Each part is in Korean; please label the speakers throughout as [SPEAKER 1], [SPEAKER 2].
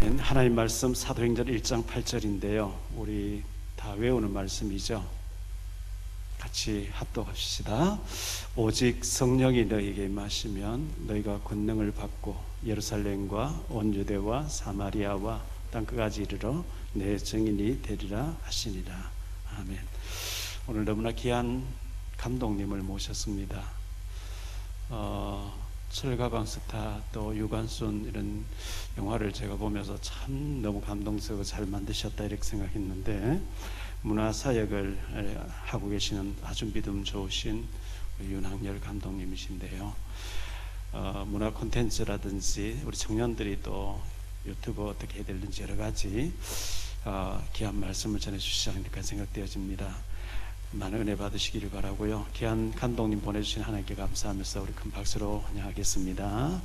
[SPEAKER 1] 아멘. 하나님 말씀 사도행전 1장 8절인데요. 우리 다 외우는 말씀이죠. 같이 합독합시다. 오직 성령이 너희에게 임하시면 너희가 권능을 받고 예루살렘과 온 유대와 사마리아와 땅끝까지 이르러 내 증인이 되리라 하시니라. 아멘. 오늘 너무나 귀한 감독님을 모셨습니다. 철가방 스타 또 유관순 이런 영화를 제가 보면서 참 너무 감동스럽고 잘 만드셨다 이렇게 생각했는데, 문화사역을 하고 계시는 아주 믿음 좋으신 윤학열 감독님이신데요. 문화 콘텐츠라든지 우리 청년들이 또 유튜브 어떻게 해야 되는지 여러 가지 귀한 말씀을 전해주시지 않을까 생각되어집니다. 많은 은혜 받으시기를 바라고요. 귀한 감독님 보내주신 하나님께 감사하면서 우리 큰 박수로 환영하겠습니다.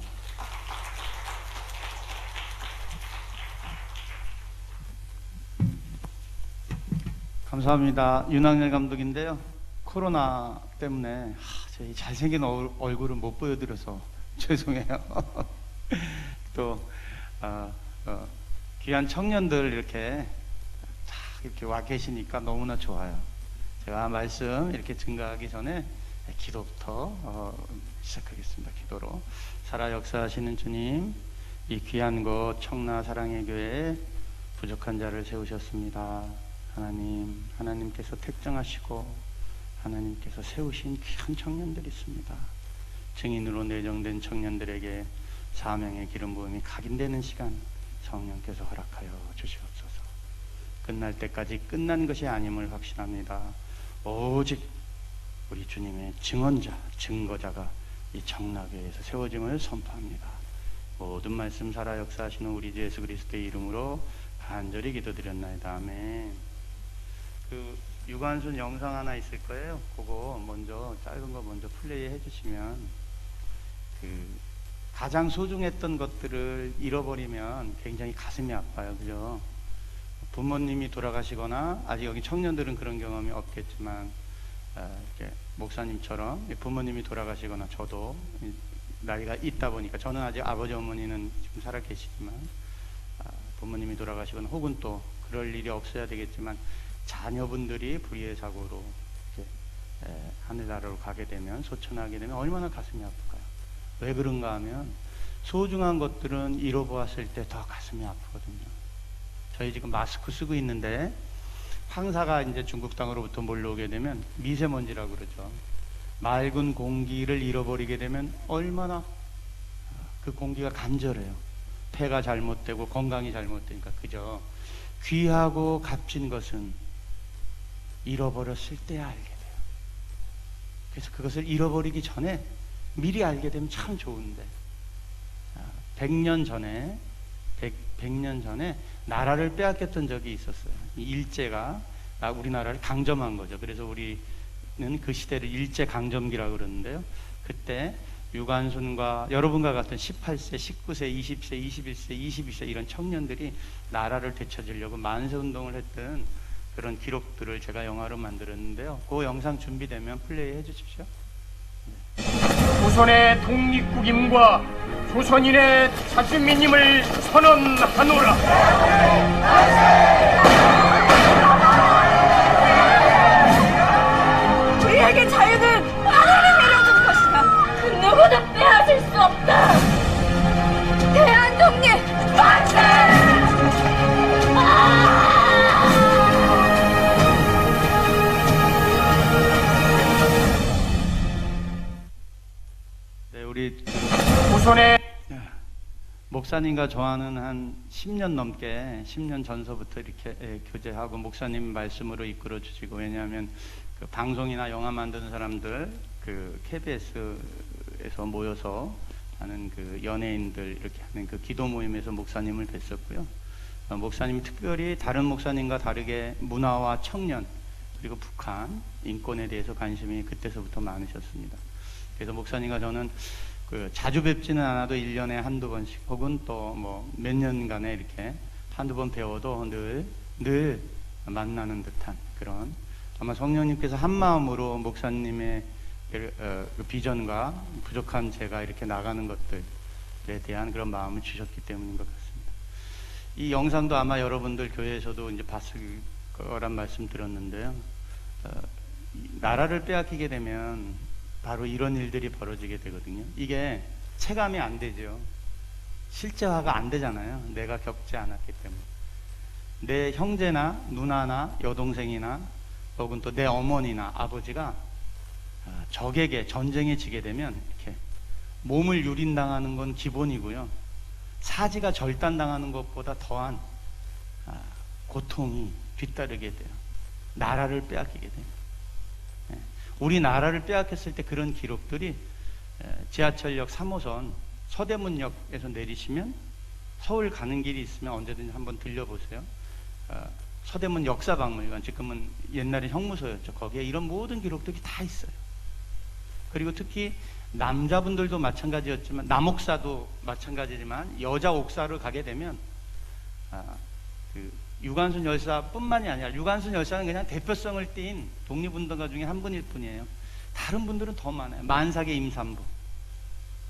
[SPEAKER 2] 감사합니다. 윤학열 감독인데요. 코로나 때문에 저희 잘생긴 얼굴은 못 보여드려서 죄송해요. 또 귀한 청년들 이렇게 와 계시니까 너무나 좋아요. 제가 말씀 이렇게 증가하기 전에 기도부터 시작하겠습니다. 기도로. 살아 역사하시는 주님, 이 귀한 곳 청라 사랑의 교회에 부족한 자를 세우셨습니다. 하나님, 하나님께서 택정하시고 하나님께서 세우신 귀한 청년들이 있습니다. 증인으로 내정된 청년들에게 사명의 기름 부음이 각인되는 시간 성령께서 허락하여 주시옵소서. 끝날 때까지 끝난 것이 아님을 확신합니다. 오직 우리 주님의 증언자, 증거자가 이 청라교회에서 세워짐을 선포합니다. 모든 말씀 살아 역사하시는 우리 주 예수 그리스도의 이름으로 간절히 기도드렸나이다. 아멘. 유관순 영상 하나 있을 거예요. 그거 먼저 짧은 거 먼저 플레이 해주시면, 가장 소중했던 것들을 잃어버리면 굉장히 가슴이 아파요. 그죠? 부모님이 돌아가시거나, 아직 여기 청년들은 그런 경험이 없겠지만, 이렇게 목사님처럼 부모님이 돌아가시거나, 저도 나이가 있다 보니까, 저는 아직 아버지 어머니는 지금 살아 계시지만, 부모님이 돌아가시거나 혹은 또 그럴 일이 없어야 되겠지만, 자녀분들이 불의의 사고로 이렇게 하늘나라로 가게 되면, 소천하게 되면 얼마나 가슴이 아플까요? 왜 그런가 하면 소중한 것들은 잃어보았을 때 더 가슴이 아프거든요. 저희 지금 마스크 쓰고 있는데 황사가 이제 중국 땅으로부터 몰려오게 되면 미세먼지라고 그러죠. 맑은 공기를 잃어버리게 되면 얼마나 그 공기가 간절해요. 폐가 잘못되고 건강이 잘못되니까. 그죠? 귀하고 값진 것은 잃어버렸을 때야 알게 돼요. 그래서 그것을 잃어버리기 전에 미리 알게 되면 참 좋은데, 100년 전에 나라를 빼앗겼던 적이 있었어요. 이 일제가 우리나라를 강점한 거죠. 그래서 우리는 그 시대를 일제강점기라고 그러는데요. 그때 유관순과 여러분과 같은 18세, 19세, 20세, 21세, 22세 이런 청년들이 나라를 되찾으려고 만세운동을 했던 그런 기록들을 제가 영화로 만들었는데요. 그 영상 준비되면 플레이 해주십시오.
[SPEAKER 3] 조선의 독립국임과 조선인의 자주민임을 선언하노라.
[SPEAKER 4] 우리에게 자유는 하늘이 내려준 것이다. 그 누구도 빼앗을 수 없다. 대한독립 만세!
[SPEAKER 2] 네, 우리
[SPEAKER 3] 조선의
[SPEAKER 2] 목사님과 저와는 한 10년 넘게, 10년 전서부터 이렇게 교제하고 목사님 말씀으로 이끌어 주시고, 왜냐하면 그 방송이나 영화 만드는 사람들, 그 KBS에서 모여서 하는 그 연예인들 이렇게 하는 그 기도 모임에서 목사님을 뵀었고요. 목사님이 특별히 다른 목사님과 다르게 문화와 청년 그리고 북한 인권에 대해서 관심이 그때서부터 많으셨습니다. 그래서 목사님과 저는 자주 뵙지는 않아도 1년에 한두 번씩 혹은 또 뭐 몇 년간에 이렇게 한두 번 배워도 늘 만나는 듯한 그런, 아마 성령님께서 한 마음으로 목사님의 그 비전과 부족한 제가 이렇게 나가는 것들에 대한 그런 마음을 주셨기 때문인 것 같습니다. 이 영상도 아마 여러분들 교회에서도 이제 봤을 거란 말씀 드렸는데요. 이 나라를 빼앗기게 되면 바로 이런 일들이 벌어지게 되거든요. 이게 체감이 안 되죠. 실제화가 안 되잖아요. 내가 겪지 않았기 때문에. 내 형제나 누나나 여동생이나 혹은 또 내 어머니나 아버지가 적에게 전쟁에 지게 되면 이렇게 몸을 유린당하는 건 기본이고요. 사지가 절단당하는 것보다 더한 고통이 뒤따르게 돼요. 나라를 빼앗기게 돼요. 우리 나라를 빼앗겼을 때 그런 기록들이 지하철역 3호선 서대문역에서 내리시면 서울 가는 길이 있으면 언제든지 한번 들려보세요. 서대문 역사박물관, 지금은 옛날에 형무소였죠. 거기에 이런 모든 기록들이 다 있어요. 그리고 특히 남자분들도 마찬가지였지만, 남옥사도 마찬가지지만, 여자 옥사를 가게 되면 그 유관순 열사뿐만이 아니라, 유관순 열사는 그냥 대표성을 띈 독립운동가 중에 한 분일 뿐이에요. 다른 분들은 더 많아요. 만삭의 임산부,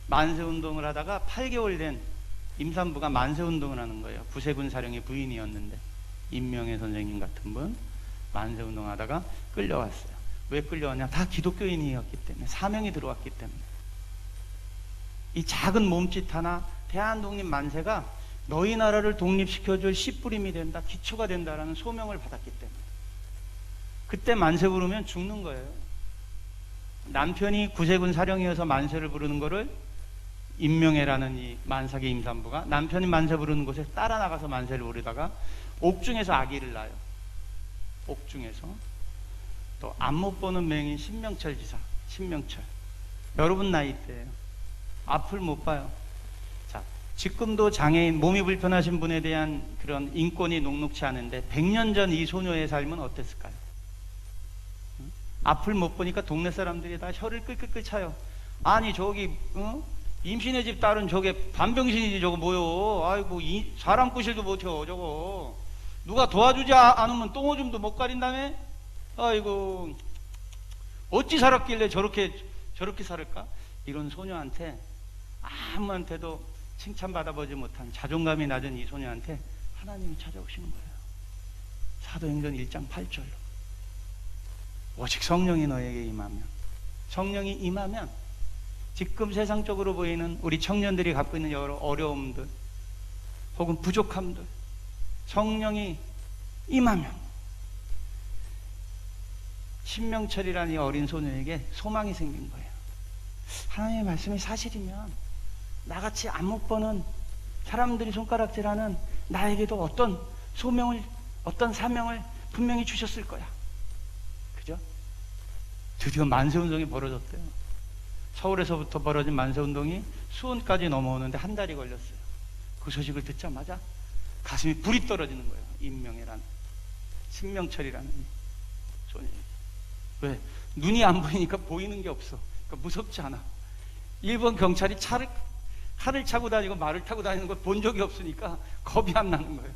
[SPEAKER 2] 만세운동을 하다가 8개월 된 임산부가 만세운동을 하는 거예요. 구세군 사령의 부인이었는데, 임명혜 선생님 같은 분 만세운동 하다가 끌려왔어요. 왜 끌려왔냐? 다 기독교인이었기 때문에, 사명이 들어왔기 때문에. 이 작은 몸짓 하나, 대한독립 만세가 너희 나라를 독립시켜줄 씨뿌림이 된다, 기초가 된다라는 소명을 받았기 때문에. 그때 만세 부르면 죽는 거예요. 남편이 구세군 사령이어서 만세를 부르는 거를 임명혜라는 이 만삭의 임산부가 남편이 만세 부르는 곳에 따라 나가서 만세를 부르다가 옥중에서 아기를 낳아요. 옥중에서. 또 앞 못 보는 맹인 신명철 지사, 신명철. 여러분 나이 때예요. 앞을 못 봐요. 자, 지금도 장애인, 몸이 불편하신 분에 대한 그런 인권이 녹록치 않은데 100년 전 이 소녀의 삶은 어땠을까요? 앞을 못 보니까 동네 사람들이 다 혀를 끌끌끌 차요. 아니 저기 임신의 집 딸은 저게 반병신이지 저거 뭐요? 아이고 사람 꾸실도 못해요 저거. 누가 도와주지 않으면 똥오줌도 못 가린다며? 아이고 어찌 살았길래 저렇게 살을까? 이런 소녀한테 아무한테도 칭찬받아보지 못한 자존감이 낮은 이 소녀한테 하나님이 찾아오시는 거예요. 사도행전 1장 8절로. 오직 성령이 너에게 임하면, 성령이 임하면 지금 세상적으로 보이는 우리 청년들이 갖고 있는 여러 어려움들 혹은 부족함들, 성령이 임하면 신명철이라는 이 어린 소녀에게 소망이 생긴 거예요. 하나님의 말씀이 사실이면 나같이 안 못 보는 사람들이 손가락질하는 나에게도 어떤 소명을, 어떤 사명을 분명히 주셨을 거야. 그죠? 드디어 만세운동이 벌어졌대요. 서울에서부터 벌어진 만세운동이 수원까지 넘어오는데 한 달이 걸렸어요. 그 소식을 듣자마자 가슴이 불이 떨어지는 거예요. 임명혜라는, 신명철이라는 소녀. 왜? 눈이 안 보이니까 보이는 게 없어. 그러니까 무섭지 않아. 일본 경찰이 칼을 차고 다니고 말을 타고 다니는 걸 본 적이 없으니까 겁이 안 나는 거예요.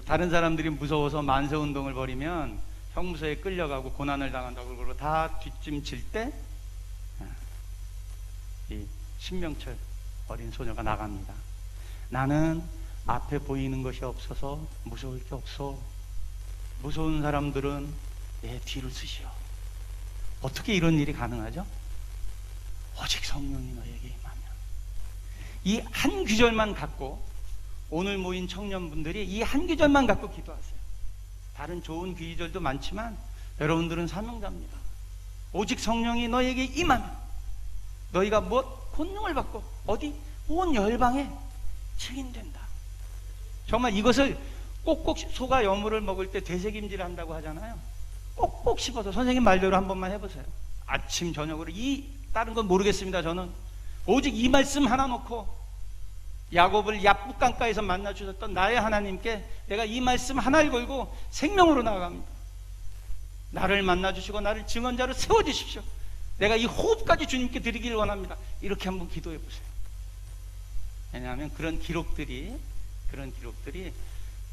[SPEAKER 2] 다른 사람들이 무서워서 만세운동을 벌이면 형무소에 끌려가고 고난을 당한다고 그러고 다 뒷짐질 때 이 신명철 어린 소녀가 나갑니다. 나는 앞에 보이는 것이 없어서 무서울 게 없어. 무서운 사람들은 내 뒤를 쓰시오. 어떻게 이런 일이 가능하죠? 오직 성령이 너에게 임하면. 이 한 귀절만 갖고, 오늘 모인 청년분들이 이 한 귀절만 갖고 기도하세요. 다른 좋은 귀절도 많지만 여러분들은 사명자입니다. 오직 성령이 너에게 임하면 너희가 무엇? 권능을 받고 어디? 온 열방에 증인된다. 정말 이것을 꼭꼭, 소가 여물을 먹을 때 되새김질 한다고 하잖아요. 꼭꼭 씹어서, 선생님 말대로 한 번만 해보세요. 아침 저녁으로, 다른 건 모르겠습니다. 저는 오직 이 말씀 하나 놓고 야곱을 야복강가에서 만나 주셨던 나의 하나님께 내가 이 말씀 하나를 걸고 생명으로 나아갑니다. 나를 만나 주시고 나를 증언자로 세워 주십시오. 내가 이 호흡까지 주님께 드리기를 원합니다. 이렇게 한번 기도해 보세요. 왜냐하면 그런 기록들이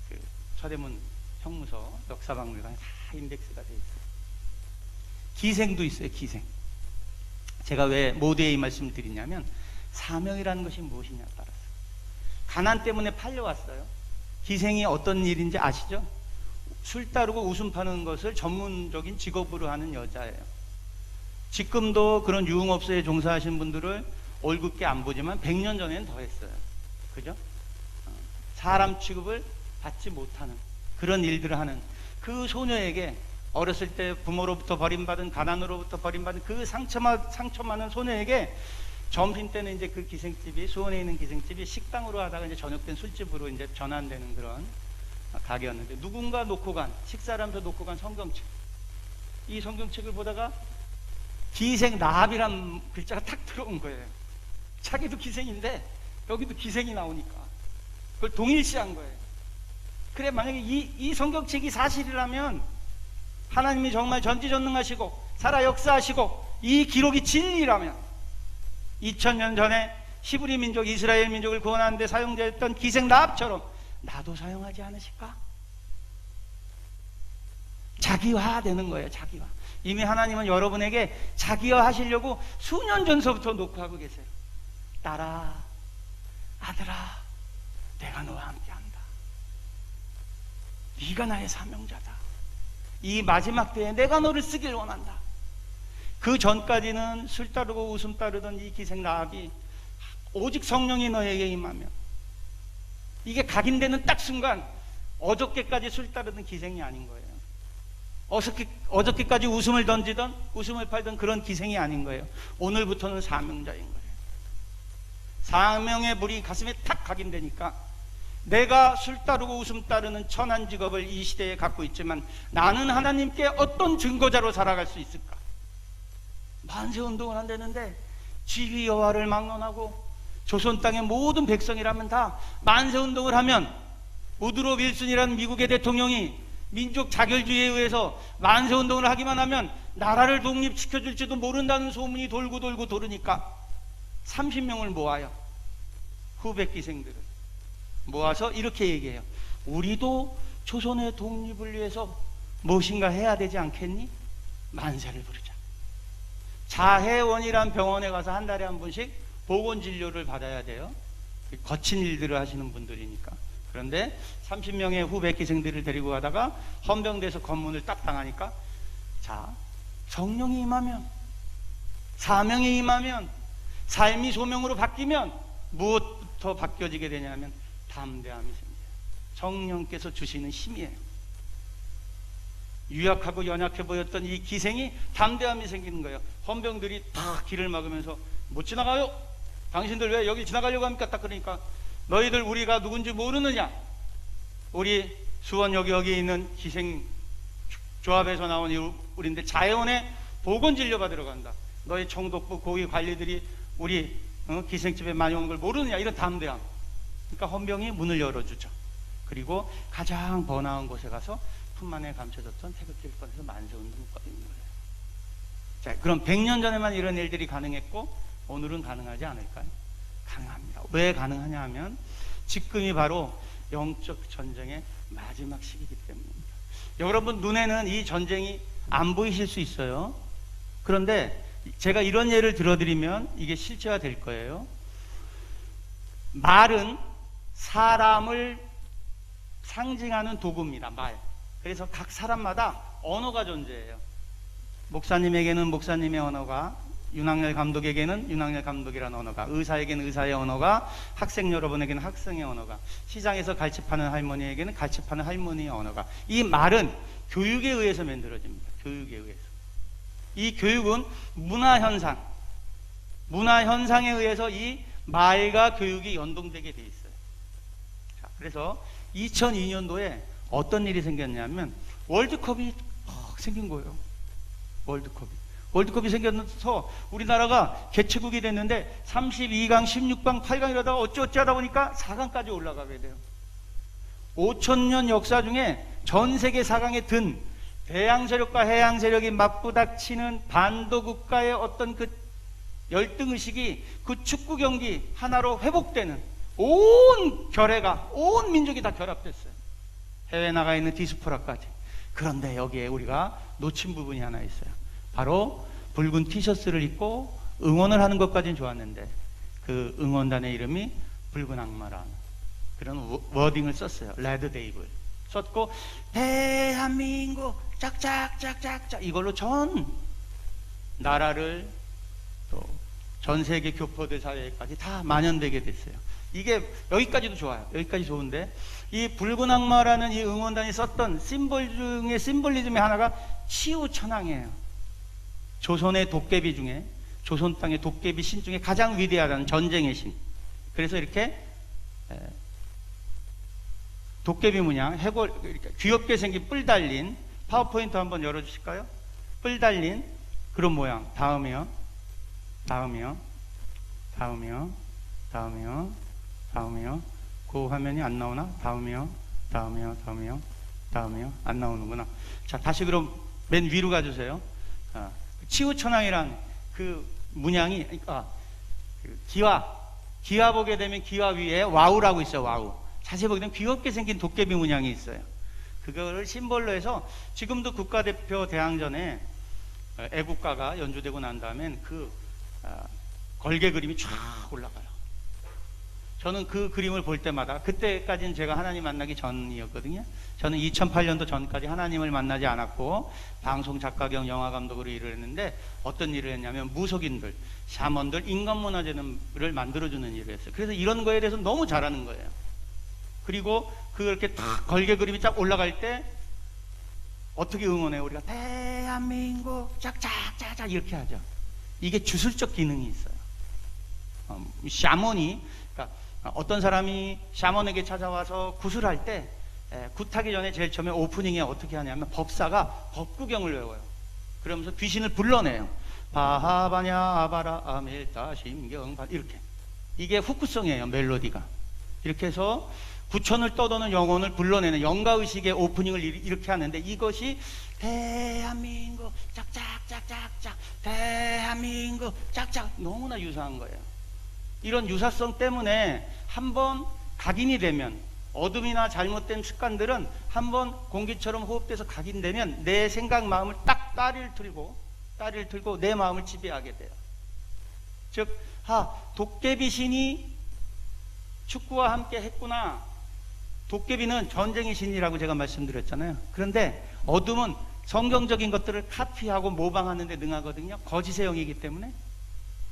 [SPEAKER 2] 그 서대문 형무소 역사박물관에 다 인덱스가 되어 있어요. 기생도 있어요. 기생. 제가 왜 모두에 이 말씀을 드리냐면, 사명이라는 것이 무엇이냐에 따라서 가난 때문에 팔려왔어요. 기생이 어떤 일인지 아시죠? 술 따르고 웃음 파는 것을 전문적인 직업으로 하는 여자예요. 지금도 그런 유흥업소에 종사하신 분들을 올곧게 안 보지만 100년 전에는 더 했어요. 그죠? 사람 취급을 받지 못하는 그런 일들을 하는 그 소녀에게, 어렸을 때 부모로부터 버림받은, 가난으로부터 버림받은 그 상처 많은 소녀에게 점심때는 이제 그 기생집이, 수원에 있는 기생집이 식당으로 하다가 이제 저녁 때는 술집으로 이제 전환되는 그런 가게였는데, 누군가 놓고 간, 식사하면서 놓고 간 성경책, 이 성경책을 보다가 기생 나합이란 글자가 탁 들어온 거예요. 자기도 기생인데 여기도 기생이 나오니까 그걸 동일시한 거예요. 그래, 만약에 이 성경책이 사실이라면, 하나님이 정말 전지전능하시고 살아 역사하시고 이 기록이 진리라면, 2000년 전에 히브리 민족, 이스라엘 민족을 구원하는 데 사용되었던 기생 라합처럼 나도 사용하지 않으실까? 자기화되는 거예요. 자기화. 이미 하나님은 여러분에게 자기화 하시려고 수년 전서부터 녹화하고 계세요. 딸아, 아들아, 내가 너와 함께한다. 네가 나의 사명자다. 이 마지막 때에 내가 너를 쓰길 원한다. 그 전까지는 술 따르고 웃음 따르던 이 기생 라합이 오직 성령이 너에게 임하면, 이게 각인되는 딱 순간 어저께까지 술 따르던 기생이 아닌 거예요. 어저께까지 웃음을 던지던, 웃음을 팔던 그런 기생이 아닌 거예요. 오늘부터는 사명자인 거예요. 사명의 불이 가슴에 탁 각인되니까, 내가 술 따르고 웃음 따르는 천한 직업을 이 시대에 갖고 있지만 나는 하나님께 어떤 증거자로 살아갈 수 있을까? 만세운동을 한다는데 지휘 여호와를 막론하고 조선 땅의 모든 백성이라면 다 만세운동을 하면, 우드로 윌슨이라는 미국의 대통령이 민족 자결주의에 의해서 만세운동을 하기만 하면 나라를 독립시켜줄지도 모른다는 소문이 돌고 도르니까 30명을 모아요. 후백 기생들을 모아서 이렇게 얘기해요. 우리도 조선의 독립을 위해서 무엇인가 해야 되지 않겠니? 만세를 부르자. 자해원이란 병원에 가서 한 달에 한 번씩 보건진료를 받아야 돼요. 거친 일들을 하시는 분들이니까. 그런데 30명의 후백 기생들을 데리고 가다가 헌병대에서 검문을 딱 당하니까, 자, 성령이 임하면, 사명이 임하면, 삶이 소명으로 바뀌면 무엇부터 바뀌어지게 되냐면 담대함이 생겨요. 성령께서 주시는 힘이에요. 유약하고 연약해 보였던 이 기생이 담대함이 생기는 거예요. 헌병들이 다 길을 막으면서 못 지나가요. 당신들 왜 여기 지나가려고 합니까? 딱 그러니까, 너희들 우리가 누군지 모르느냐? 우리 수원 여기 있는 기생 조합에서 나온 우리인데 자해원에 보건진료 받으러 간다. 너희 총독부 고위 관리들이 우리 기생집에 많이 오는 걸 모르느냐? 이런 담대함. 그러니까 헌병이 문을 열어주죠. 그리고 가장 번화한 곳에 가서 품 안에 감춰졌던 태극기를 꺼내서 만세운동을 꺼내는 거예요. 자, 그럼 100년 전에만 이런 일들이 가능했고 오늘은 가능하지 않을까요? 가능합니다. 왜 가능하냐 하면 지금이 바로 영적 전쟁의 마지막 시기이기 때문입니다. 여러분 눈에는 이 전쟁이 안 보이실 수 있어요. 그런데 제가 이런 예를 들어드리면 이게 실체화 될 거예요. 말은 사람을 상징하는 도구입니다. 말. 그래서 각 사람마다 언어가 존재해요. 목사님에게는 목사님의 언어가, 윤학열 감독에게는 윤학열 감독이라는 언어가, 의사에게는 의사의 언어가, 학생 여러분에게는 학생의 언어가, 시장에서 갈치파는 할머니에게는 갈치파는 할머니의 언어가. 이 말은 교육에 의해서 만들어집니다. 교육에 의해서. 이 교육은 문화현상, 문화현상에 의해서 이 말과 교육이 연동되게 돼 있어요. 자, 그래서 2002년도에 어떤 일이 생겼냐면 월드컵이 생긴 거예요. 월드컵이 생겨서 우리나라가 개최국이 됐는데 32강, 16강, 8강 이러다가 어찌 하다 보니까 4강까지 올라가게 돼요. 5,000년 역사 중에 전 세계 4강에 든 대양 세력과 해양 세력이 맞부닥치는 반도 국가의 어떤 그 열등의식이 그 축구 경기 하나로 회복되는, 온 결회가, 온 민족이 다 결합됐어요. 해외 나가 있는 디스포라까지. 그런데 여기에 우리가 놓친 부분이 하나 있어요. 바로 붉은 티셔츠를 입고 응원을 하는 것까지는 좋았는데 그 응원단의 이름이 붉은 악마라는 그런 워딩을 썼어요. 레드 데이블 썼고, 대한민국 짝짝짝짝짝 이걸로 전 나라를 또 전 세계 교포들 사회까지 다 만연되게 됐어요. 이게 여기까지도 좋아요. 여기까지 좋은데, 이 붉은 악마라는 이 응원단이 썼던 심볼 중에 심볼리즘의 하나가 치우천왕이에요. 조선의 도깨비 중에, 조선 땅의 도깨비 신 중에 가장 위대하다는 전쟁의 신. 그래서 이렇게 도깨비 문양, 해골, 귀엽게 생긴 뿔 달린, 파워포인트 한번 열어주실까요? 뿔 달린 그런 모양. 다음이요. 그 화면이 안 나오나? 다음이요. 안 나오는구나. 자, 다시 그럼 맨 위로 가주세요. 치우천왕이란 그 문양이, 그 기와 보게 되면 기와 위에 와우라고 있어요. 와우. 자세히 보게 되면 귀엽게 생긴 도깨비 문양이 있어요. 그거를 심벌로 해서 지금도 국가대표 대항전에 애국가가 연주되고 난 다음엔 그 걸개 그림이 쫙 올라가요. 저는 그 그림을 볼 때마다, 그때까지는 제가 하나님 만나기 전이었거든요. 저는 2008년도 전까지 하나님을 만나지 않았고 방송 작가 겸 영화 감독으로 일을 했는데, 어떤 일을 했냐면 무속인들, 샤먼들, 인간문화재를 만들어주는 일을 했어요. 그래서 이런 거에 대해서 너무 잘하는 거예요. 그리고 그렇게 딱 걸개 그림이 쫙 올라갈 때 어떻게 응원해요? 우리가 대한민국 짝짝짝짝 이렇게 하죠. 이게 주술적 기능이 있어요. 샤먼이, 그러니까 어떤 사람이 샤먼에게 찾아와서 구슬할 때, 굿하기 전에 제일 처음에 오프닝에 어떻게 하냐면 법사가 법구경을 외워요. 그러면서 귀신을 불러내요. 바하바냐 아바라 아밀타 심경바, 이렇게. 이게 후크성이에요. 멜로디가. 이렇게 해서 구천을 떠도는 영혼을 불러내는 영가의식의 오프닝을 이렇게 하는데, 이것이 대한민국 짝짝짝짝짝, 대한민국 짝짝, 너무나 유사한 거예요. 이런 유사성 때문에 한번 각인이 되면, 어둠이나 잘못된 습관들은 한번 공기처럼 호흡돼서 각인되면 내 생각 마음을 딱 따리를 틀고 내 마음을 지배하게 돼요. 즉, 도깨비 신이 축구와 함께 했구나. 도깨비는 전쟁의 신이라고 제가 말씀드렸잖아요. 그런데 어둠은 성경적인 것들을 카피하고 모방하는 데 능하거든요. 거짓의 영이기 때문에.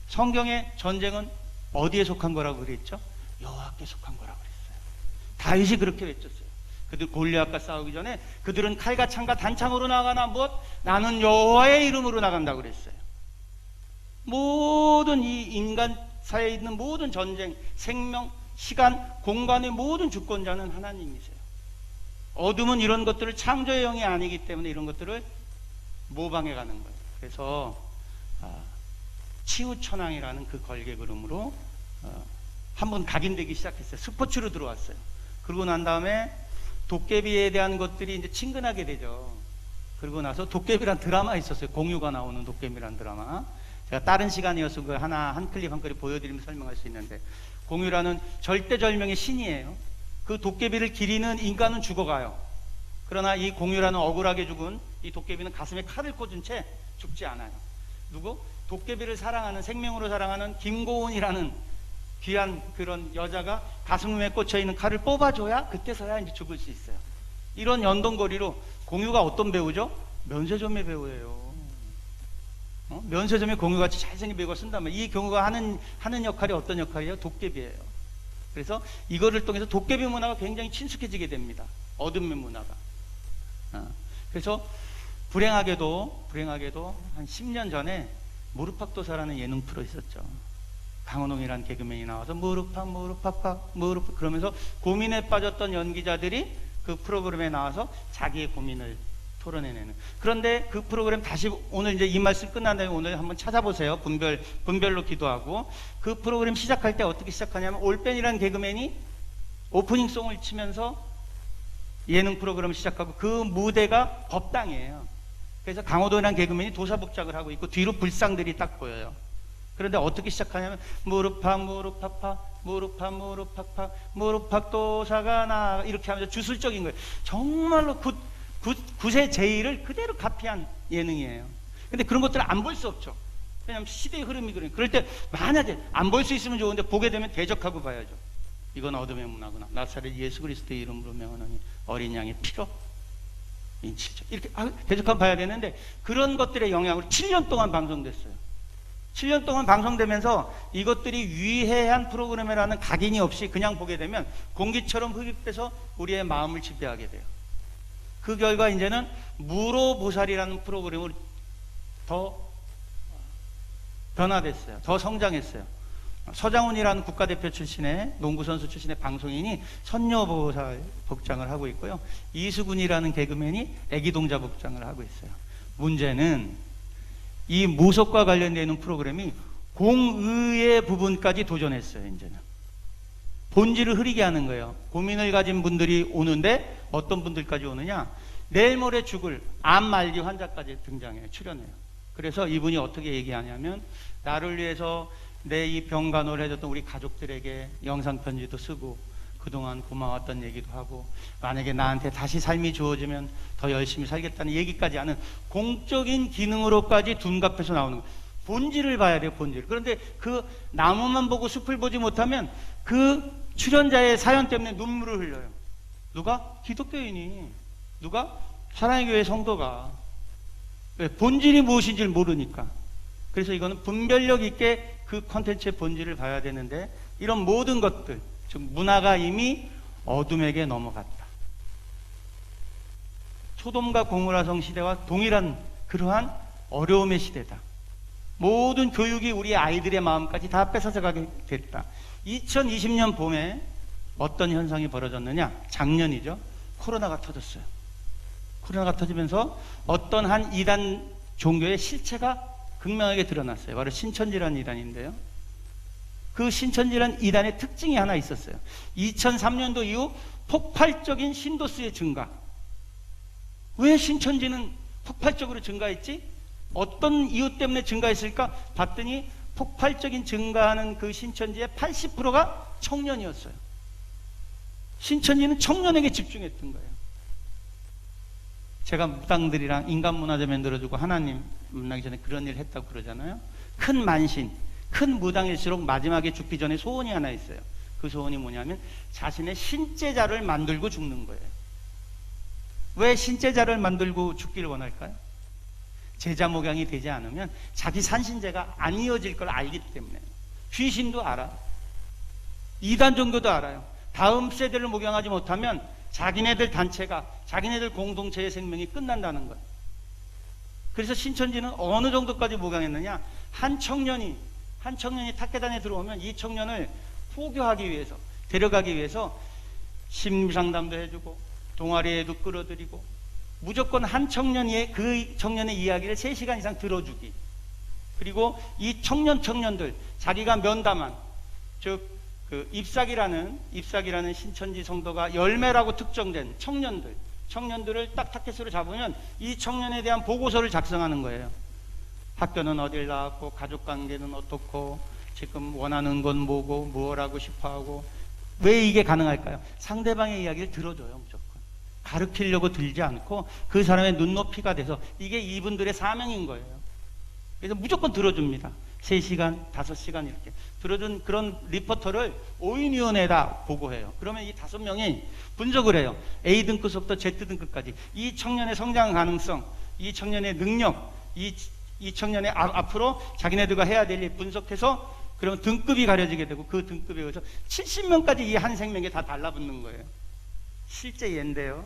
[SPEAKER 2] 성경의 전쟁은 어디에 속한 거라고 그랬죠? 여호와께 속한 거라고 그랬어요. 다윗이 그렇게 외쳤어요. 그들 골리앗과 싸우기 전에 그들은 칼과 창과 단창으로 나가나 무엇? 나는 여호와의 이름으로 나간다고 그랬어요. 모든 이 인간 사회에 있는 모든 전쟁, 생명, 시간, 공간의 모든 주권자는 하나님이세요. 어둠은 이런 것들을, 창조의 영이 아니기 때문에 이런 것들을 모방해 가는 거예요. 그래서 치우천왕이라는 그 걸개 그림으로 한번 각인되기 시작했어요. 스포츠로 들어왔어요. 그러고 난 다음에 도깨비에 대한 것들이 이제 친근하게 되죠. 그러고 나서 도깨비란 드라마 있었어요. 공유가 나오는 도깨비란 드라마. 제가 다른 시간이어서 그 한 클립 한 클립 보여드리면 설명할 수 있는데, 공유라는 절대절명의 신이에요. 그 도깨비를 기리는 인간은 죽어가요. 그러나 이 공유라는 억울하게 죽은 이 도깨비는 가슴에 칼을 꽂은 채 죽지 않아요. 누구? 도깨비를 사랑하는, 생명으로 사랑하는 김고은이라는 귀한 그런 여자가 가슴에 꽂혀있는 칼을 뽑아줘야 그때서야 이제 죽을 수 있어요. 이런 연동거리로, 공유가 어떤 배우죠? 면세점의 배우예요. 면세점의 공유같이 잘생긴 배우가 쓴다면, 이 경우가 하는 역할이 어떤 역할이에요? 도깨비예요. 그래서 이거를 통해서 도깨비 문화가 굉장히 친숙해지게 됩니다. 어둠의 문화가. 그래서 불행하게도 한 10년 전에 무릎팍도사라는 예능 프로 있었죠. 강호동이라는 개그맨이 나와서 무릎팍 그러면서 고민에 빠졌던 연기자들이 그 프로그램에 나와서 자기의 고민을 토론해내는. 그런데 그 프로그램 다시 오늘 이제 이 말씀 끝난 다음에 오늘 한번 찾아보세요. 분별로 기도하고. 그 프로그램 시작할 때 어떻게 시작하냐면, 올빼이라는 개그맨이 오프닝송을 치면서 예능 프로그램을 시작하고, 그 무대가 법당이에요. 그래서 강호동이라는 개그맨이 도사복장을 하고 있고 뒤로 불상들이 딱 보여요. 그런데 어떻게 시작하냐면, 무릎팍도사가 나, 이렇게 하면서 주술적인 거예요. 정말로 굿의 제의를 그대로 카피한 예능이에요. 근데 그런 것들을 안 볼 수 없죠. 왜냐하면 시대의 흐름이 그러니까. 그럴 때 만약에 안 볼 수 있으면 좋은데 보게 되면 대적하고 봐야죠. 이건 어둠의 문화구나. 나사렛 예수 그리스도의 이름으로 명하노니 어린 양의 피로 인칠죠. 이렇게 대적하면 봐야 되는데 그런 것들의 영향으로 7년 동안 방송됐어요. 7년 동안 방송되면서 이것들이 위해한 프로그램이라는 각인이 없이 그냥 보게 되면 공기처럼 흡입돼서 우리의 마음을 지배하게 돼요. 그 결과 이제는 무로보살이라는 프로그램으로 더 변화됐어요. 더 성장했어요. 서장훈이라는 국가대표 출신의 농구선수 출신의 방송인이 선녀보살 복장을 하고 있고요. 이수근이라는 개그맨이 애기동자 복장을 하고 있어요. 문제는 이 무속과 관련되어 있는 프로그램이 공의의 부분까지 도전했어요. 이제는 본질을 흐리게 하는 거예요. 고민을 가진 분들이 오는데 어떤 분들까지 오느냐, 내일 모레 죽을 암 말기 환자까지 등장해요. 출연해요. 그래서 이분이 어떻게 얘기하냐면, 나를 위해서 내 이 병간호를 해줬던 우리 가족들에게 영상 편지도 쓰고 그동안 고마웠던 얘기도 하고, 만약에 나한테 다시 삶이 주어지면 더 열심히 살겠다는 얘기까지 하는 공적인 기능으로까지 둔갑해서 나오는 거예요. 본질을 봐야 돼요. 본질. 그런데 그 나무만 보고 숲을 보지 못하면 그 출연자의 사연 때문에 눈물을 흘려요. 누가? 기독교인이. 누가? 사랑의 교회 성도가. 왜? 본질이 무엇인지를 모르니까. 그래서 이거는 분별력 있게 그 콘텐츠의 본질을 봐야 되는데, 이런 모든 것들, 즉 문화가 이미 어둠에게 넘어갔다. 소돔과 고모라성 시대와 동일한 그러한 어려움의 시대다. 모든 교육이 우리 아이들의 마음까지 다 뺏어서 가게 됐다. 2020년 봄에 어떤 현상이 벌어졌느냐? 작년이죠. 코로나가 터졌어요. 코로나가 터지면서 어떤 한 이단 종교의 실체가 극명하게 드러났어요. 바로 신천지라는 이단인데요. 그 신천지라는 이단의 특징이 하나 있었어요. 2003년도 이후 폭발적인 신도수의 증가. 왜 신천지는 폭발적으로 증가했지? 어떤 이유 때문에 증가했을까? 봤더니 폭발적인 증가하는 그 신천지의 80%가 청년이었어요. 신천지는 청년에게 집중했던 거예요. 제가 무당들이랑 인간문화재 만들어주고 하나님 만나기 전에 그런 일 했다고 그러잖아요. 큰 만신, 큰 무당일수록 마지막에 죽기 전에 소원이 하나 있어요. 그 소원이 뭐냐면 자신의 신제자를 만들고 죽는 거예요. 왜 신제자를 만들고 죽기를 원할까요? 제자 목양이 되지 않으면 자기 산신제가 안 이어질 걸 알기 때문에. 귀신도 알아. 이단 종교도 알아요. 다음 세대를 목양하지 못하면 자기네들 단체가, 자기네들 공동체의 생명이 끝난다는 거예요. 그래서 신천지는 어느 정도까지 목양했느냐? 한 청년이 탁계단에 들어오면 이 청년을 포교하기 위해서, 데려가기 위해서 심리상담도 해주고 동아리에도 끌어들이고, 무조건 한 청년이 그 청년의 이야기를 3시간 이상 들어주기. 그리고 이 청년들, 자기가 면담한, 즉 그 ip삭이라는 신천지 성도가 열매라고 특정된 청년들을 딱 타켓으로 잡으면 이 청년에 대한 보고서를 작성하는 거예요. 학교는 어딜 나왔고, 가족관계는 어떻고, 지금 원하는 건 뭐고, 뭘 하고 싶어하고. 왜 이게 가능할까요? 상대방의 이야기를 들어줘요. 무조건 가르치려고 들지 않고 그 사람의 눈높이가 돼서. 이게 이분들의 사명인 거예요. 그래서 무조건 들어줍니다. 3시간, 5시간 이렇게 들어준 그런 리포터를 5인위원회에다 보고해요. 그러면 이 5명이 분석을 해요. A 등급부터 Z 등급까지 이 청년의 성장 가능성, 이 청년의 능력, 이 청년의 앞으로 자기네들과 해야 될 일 분석해서, 그러면 등급이 가려지게 되고 그 등급에 의해서 70명까지 이 한 생명에 다 달라붙는 거예요. 실제 예인데요.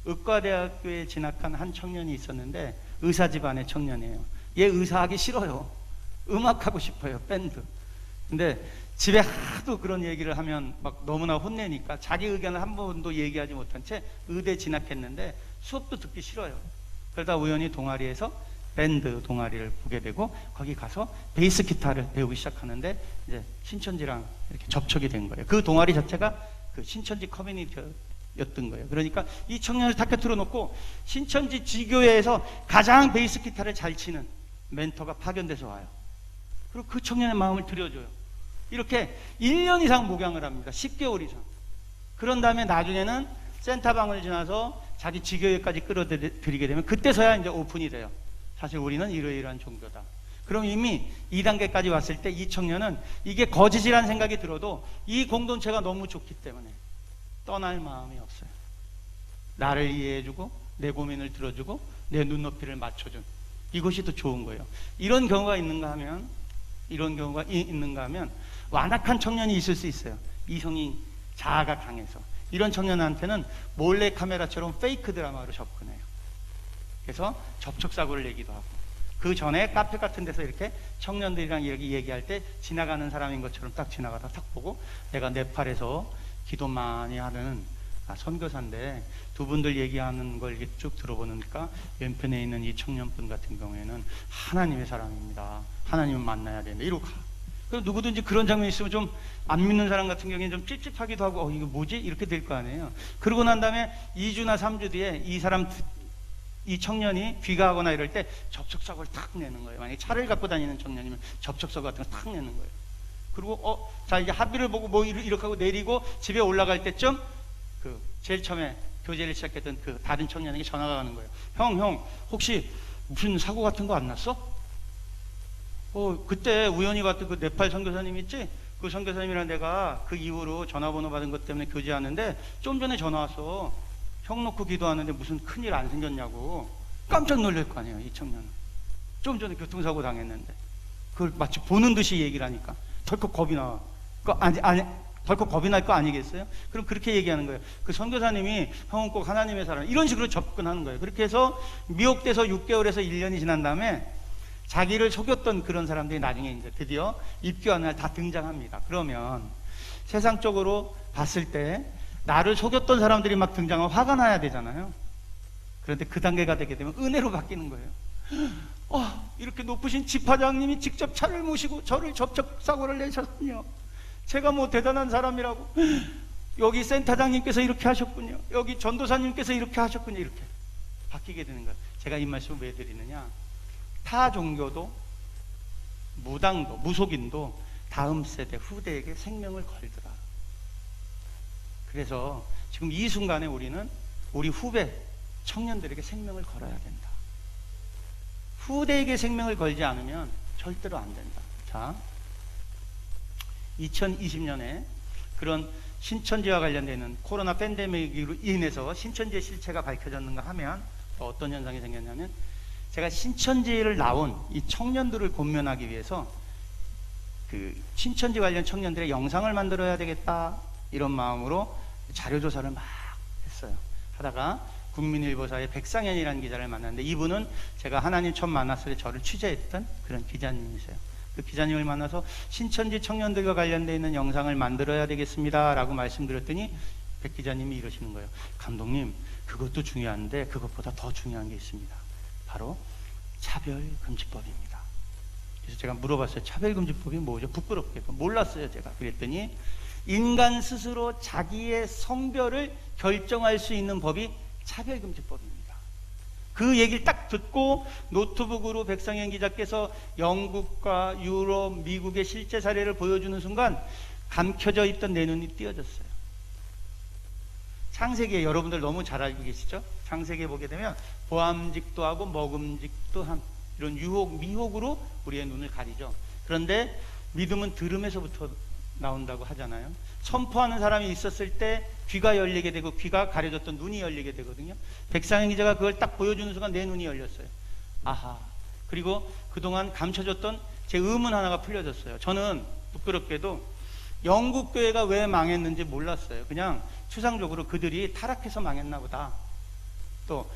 [SPEAKER 2] 의과대학교에 진학한 한 청년이 있었는데, 의사 집안의 청년이에요. 얘 의사하기 싫어요. 음악하고 싶어요. 밴드. 근데 집에 하도 그런 얘기를 하면 막 너무나 혼내니까 자기 의견을 한 번도 얘기하지 못한 채 의대 진학했는데 수업도 듣기 싫어요. 그러다 우연히 동아리에서 밴드 동아리를 보게 되고, 거기 가서 베이스 기타를 배우기 시작하는데 이제 신천지랑 이렇게 접촉이 된 거예요. 그 동아리 자체가 그 신천지 커뮤니티였던 거예요. 그러니까 이 청년을 타켓으로 놓고 신천지 지교회에서 가장 베이스 기타를 잘 치는 멘토가 파견돼서 와요. 그리고 그 청년의 마음을 들여줘요. 이렇게 1년 이상 목양을 합니다. 10개월 이상. 그런 다음에 나중에는 센터방을 지나서 자기 지교회까지 끌어들이게 되면 그때서야 이제 오픈이 돼요. 사실 우리는 이러이러한 종교다. 그럼 이미 2단계까지 왔을 때 이 청년은 이게 거짓이라는 생각이 들어도 이 공동체가 너무 좋기 때문에 떠날 마음이 없어요. 나를 이해해주고 내 고민을 들어주고 내 눈높이를 맞춰준 이것이 더 좋은 거예요. 이런 경우가 있는가 하면 완악한 청년이 있을 수 있어요. 이성이 자아가 강해서 이런 청년한테는 몰래 카메라처럼 페이크 드라마로 접근해요. 그래서 접촉 사고를 내기도 하고 그 전에 카페 같은 데서 이렇게 청년들이랑 이렇게 얘기할 때 지나가는 사람인 것처럼 딱 지나가다 딱 보고 내가 네팔에서 기도 많이 하는 선교사인데 두 분들 얘기하는 걸 이렇게 쭉 들어보니까 왼편에 있는 이 청년분 같은 경우에는 하나님의 사람입니다. 하나님을 만나야 되는데 이러고 가. 그럼 누구든지 그런 장면이 있으면 좀 안 믿는 사람 같은 경우에는 좀 찝찝하기도 하고 이거 뭐지? 이렇게 될 거 아니에요. 그러고 난 다음에 2주나 3주 뒤에 이 청년이 귀가하거나 이럴 때 접촉사고를 탁 내는 거예요. 만약에 차를 갖고 다니는 청년이면 접촉사고 같은 거 탁 내는 거예요. 그리고 자 이제 합의를 보고 뭐 이렇게 하고 내리고 집에 올라갈 때쯤 그 제일 처음에 교제를 시작했던 그 다른 청년에게 전화가 가는 거예요. 형 혹시 무슨 사고 같은 거 안 났어? 그때 우연히 봤던 그 네팔 선교사님 있지? 그 선교사님이랑 내가 그 이후로 전화번호 받은 것 때문에 교제하는데 좀 전에 전화 왔어. 형 놓고 기도하는데 무슨 큰일 안 생겼냐고. 깜짝 놀랄 거 아니에요, 이 청년은. 좀 전에 교통사고 당했는데 그걸 마치 보는 듯이 얘기를 하니까 덜컥 겁이 나와. 덜컥 겁이 날 거 아니겠어요? 그럼 그렇게 얘기하는 거예요. 그 선교사님이 형은 꼭 하나님의 사람, 이런 식으로 접근하는 거예요. 그렇게 해서 미혹돼서 6개월에서 1년이 지난 다음에 자기를 속였던 그런 사람들이 나중에 이제 드디어 입교하는 날 다 등장합니다. 그러면 세상적으로 봤을 때 나를 속였던 사람들이 막 등장하면 화가 나야 되잖아요. 그런데 그 단계가 되게 되면 은혜로 바뀌는 거예요. 이렇게 높으신 지파장님이 직접 차를 모시고 저를 접촉사고를 내셨군요. 제가 뭐 대단한 사람이라고. 여기 센터장님께서 이렇게 하셨군요. 여기 전도사님께서 이렇게 하셨군요. 이렇게 바뀌게 되는 거예요. 제가 이 말씀을 왜 드리느냐, 타 종교도 무당도 무속인도 다음 세대 후대에게 생명을 걸더라. 그래서 지금 이 순간에 우리는 우리 후배 청년들에게 생명을 걸어야 된다. 후대에게 생명을 걸지 않으면 절대로 안 된다. 자, 2020년에 그런 신천지와 관련되는 코로나 팬데믹으로 인해서 신천지의 실체가 밝혀졌는가 하면 어떤 현상이 생겼냐면, 제가 신천지를 나온 이 청년들을 권면하기 위해서 그 신천지 관련 청년들의 영상을 만들어야 되겠다 이런 마음으로 자료조사를 막 했어요. 하다가 국민일보사의 백상현이라는 기자를 만났는데, 이분은 제가 하나님 처음 만났을 때 저를 취재했던 그런 기자님이세요. 그 기자님을 만나서 신천지 청년들과 관련되어 있는 영상을 만들어야 되겠습니다 라고 말씀드렸더니 백 기자님이 이러시는 거예요. 감독님, 그것도 중요한데 그것보다 더 중요한 게 있습니다. 바로 차별금지법입니다. 그래서 제가 물어봤어요. 차별금지법이 뭐죠? 부끄럽게도 몰랐어요, 제가. 그랬더니 인간 스스로 자기의 성별을 결정할 수 있는 법이 차별금지법입니다. 그 얘기를 딱 듣고 노트북으로 백상현 기자께서 영국과 유럽, 미국의 실제 사례를 보여주는 순간 감켜져 있던 내 눈이 띄어졌어요. 창세기에 여러분들 너무 잘 알고 계시죠? 창세기에 보게 되면 보암직도 하고 먹음직도 한 이런 유혹, 미혹으로 우리의 눈을 가리죠. 그런데 믿음은 들음에서부터 나온다고 하잖아요. 선포하는 사람이 있었을 때 귀가 열리게 되고 귀가 가려졌던 눈이 열리게 되거든요. 백상현 기자가 그걸 딱 보여주는 순간 내 눈이 열렸어요. 아하. 그리고 그동안 감춰졌던 제 의문 하나가 풀려졌어요. 저는 부끄럽게도 영국 교회가 왜 망했는지 몰랐어요. 그냥 추상적으로 그들이 타락해서 망했나 보다. 또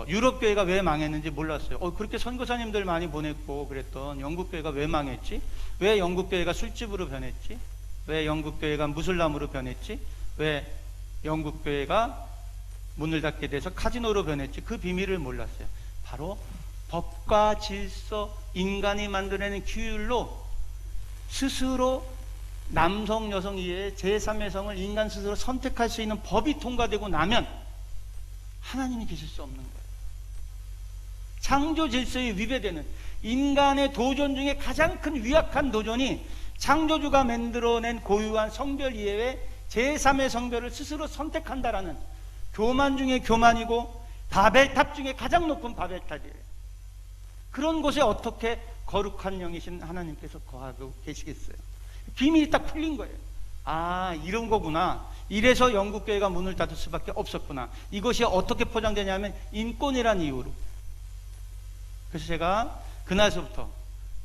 [SPEAKER 2] 유럽 교회가 왜 망했는지 몰랐어요. 그렇게 선교사님들 많이 보냈고 그랬던 영국 교회가 왜 망했지? 왜 영국 교회가 술집으로 변했지? 왜 영국 교회가 무슬람으로 변했지? 왜 영국 교회가 문을 닫게 돼서 카지노로 변했지? 그 비밀을 몰랐어요. 바로 법과 질서, 인간이 만들어내는 규율로 스스로 남성, 여성 이외에 제3의 성을 인간 스스로 선택할 수 있는 법이 통과되고 나면 하나님이 계실 수 없는 거예요. 창조 질서에 위배되는 인간의 도전 중에 가장 큰 위약한 도전이 창조주가 만들어낸 고유한 성별 이외에 제3의 성별을 스스로 선택한다라는 교만 중에 교만이고 바벨탑 중에 가장 높은 바벨탑이에요. 그런 곳에 어떻게 거룩한 영이신 하나님께서 거하고 계시겠어요. 비밀이 딱 풀린 거예요. 아, 이런 거구나. 이래서 영국교회가 문을 닫을 수밖에 없었구나. 이것이 어떻게 포장되냐면 인권이란 이유로. 그래서 제가 그날서부터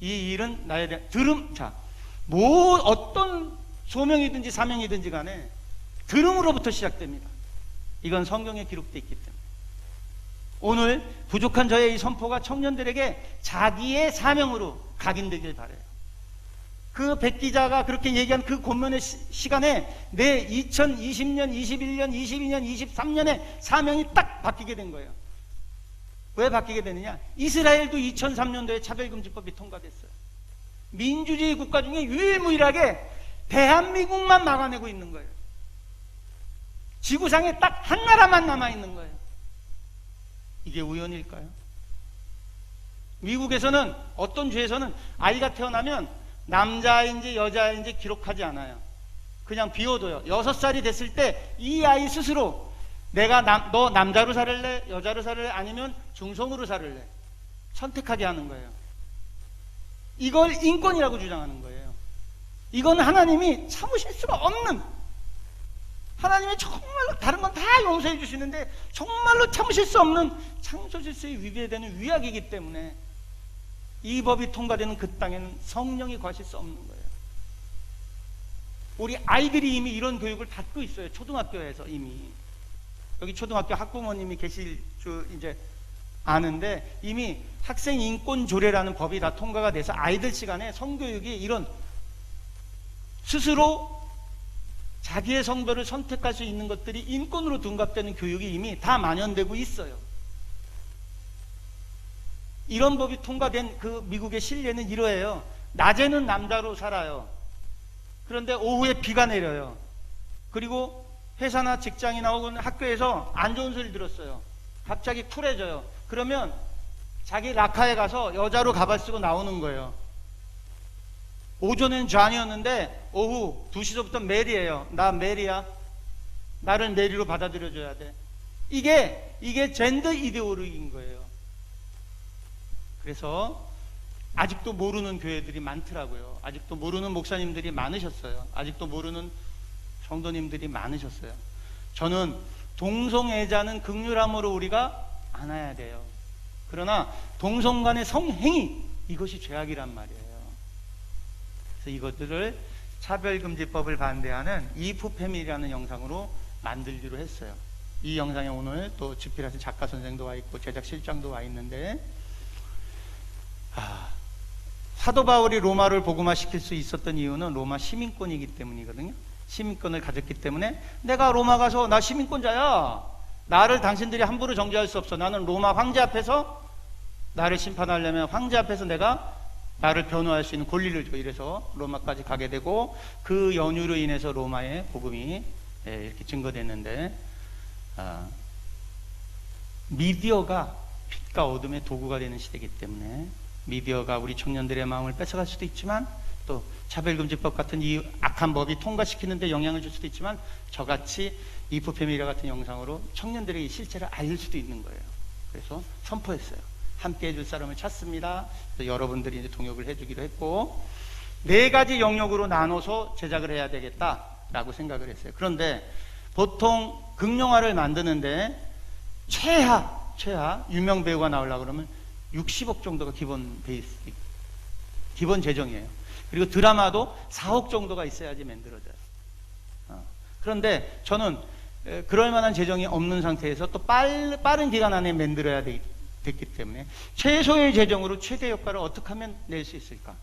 [SPEAKER 2] 이 일은 나에 대한 자, 뭐 어떤 소명이든지 사명이든지 간에 들음으로부터 시작됩니다. 이건 성경에 기록되어 있기 때문에 오늘 부족한 저의 이 선포가 청년들에게 자기의 사명으로 각인되길 바라요. 그 백 기자가 그렇게 얘기한 그 권면의 시간에 내 2020년, 21년, 22년, 23년에 사명이 딱 바뀌게 된 거예요. 왜 바뀌게 되느냐? 이스라엘도 2003년도에 차별금지법이 통과됐어요. 민주주의 국가 중에 유일무이하게 대한민국만 막아내고 있는 거예요. 지구상에 딱 한 나라만 남아있는 거예요. 이게 우연일까요? 미국에서는 어떤 주에서는 아이가 태어나면 남자인지 여자인지 기록하지 않아요. 그냥 비워둬요. 6살이 됐을 때 이 아이 스스로 내가 너 남자로 살을래? 여자로 살을래? 아니면 중성으로 살을래? 선택하게 하는 거예요. 이걸 인권이라고 주장하는 거예요. 이건 하나님이 참으실 수가 없는, 하나님이 정말로 다른 건 다 용서해 주시는데 정말로 참으실 수 없는 창조 질서에 위배되는 위약이기 때문에 이 법이 통과되는 그 땅에는 성령이 거하실 수 없는 거예요. 우리 아이들이 이미 이런 교육을 받고 있어요. 초등학교에서 이미. 여기 초등학교 학부모님이 계실 줄 이제 아는데 이미 학생 인권 조례라는 법이 다 통과가 돼서 아이들 시간에 성교육이 이런 스스로 자기의 성별을 선택할 수 있는 것들이 인권으로 둔갑되는 교육이 이미 다 만연되고 있어요. 이런 법이 통과된 그 미국의 실례는 이러해요. 낮에는 남자로 살아요. 그런데 오후에 비가 내려요. 그리고 회사나 직장이나 혹은 학교에서 안 좋은 소리 들었어요. 갑자기 쿨해져요. 그러면 자기 라카에 가서 여자로 가발 쓰고 나오는 거예요. 오전엔 존이었는데 오후 2시부터 메리예요. 나 메리야. 나를 메리로 받아들여줘야 돼. 이게 젠더 이데올로기인 거예요. 그래서 아직도 모르는 교회들이 많더라고요. 아직도 모르는 목사님들이 많으셨어요. 아직도 모르는 성도님들이 많으셨어요. 저는 동성애자는 긍휼함으로 우리가 안아야 돼요. 그러나 동성 간의 성행위, 이것이 죄악이란 말이에요. 그래서 이것들을 차별금지법을 반대하는 이프 패밀리라는 영상으로 만들기로 했어요. 이 영상에 오늘 또 집필하신 작가 선생도 와 있고 제작실장도 와 있는데, 사도 바울이 로마를 복음화시킬 수 있었던 이유는 로마 시민권이기 때문이거든요. 시민권을 가졌기 때문에 내가 로마 가서 나 시민권자야, 나를 당신들이 함부로 정죄할 수 없어, 나는 로마 황제 앞에서 나를 심판하려면 황제 앞에서 내가 나를 변호할 수 있는 권리를 줘. 이래서 로마까지 가게 되고 그 연유로 인해서 로마의 복음이 이렇게 증거됐는데, 미디어가 빛과 어둠의 도구가 되는 시대이기 때문에 미디어가 우리 청년들의 마음을 뺏어갈 수도 있지만 또 차별금지법 같은 이 악한 법이 통과시키는데 영향을 줄 수도 있지만 저같이 이프 패밀리 같은 영상으로 청년들에게 이 실체를 알릴 수도 있는 거예요. 그래서 선포했어요. 함께 해줄 사람을 찾습니다. 여러분들이 이제 동역을 해주기로 했고 4가지 영역으로 나눠서 제작을 해야 되겠다라고 생각을 했어요. 그런데 보통 극영화를 만드는데 최하 유명 배우가 나오려고 그러면 60억 정도가 기본 재정이에요. 그리고 드라마도 4억 정도가 있어야지 만들어져요. 그런데 저는 그럴 만한 재정이 없는 상태에서 또 빠른 기간 안에 만들어야 됐기 때문에 최소의 재정으로 최대 효과를 어떻게 하면 낼 수 있을까?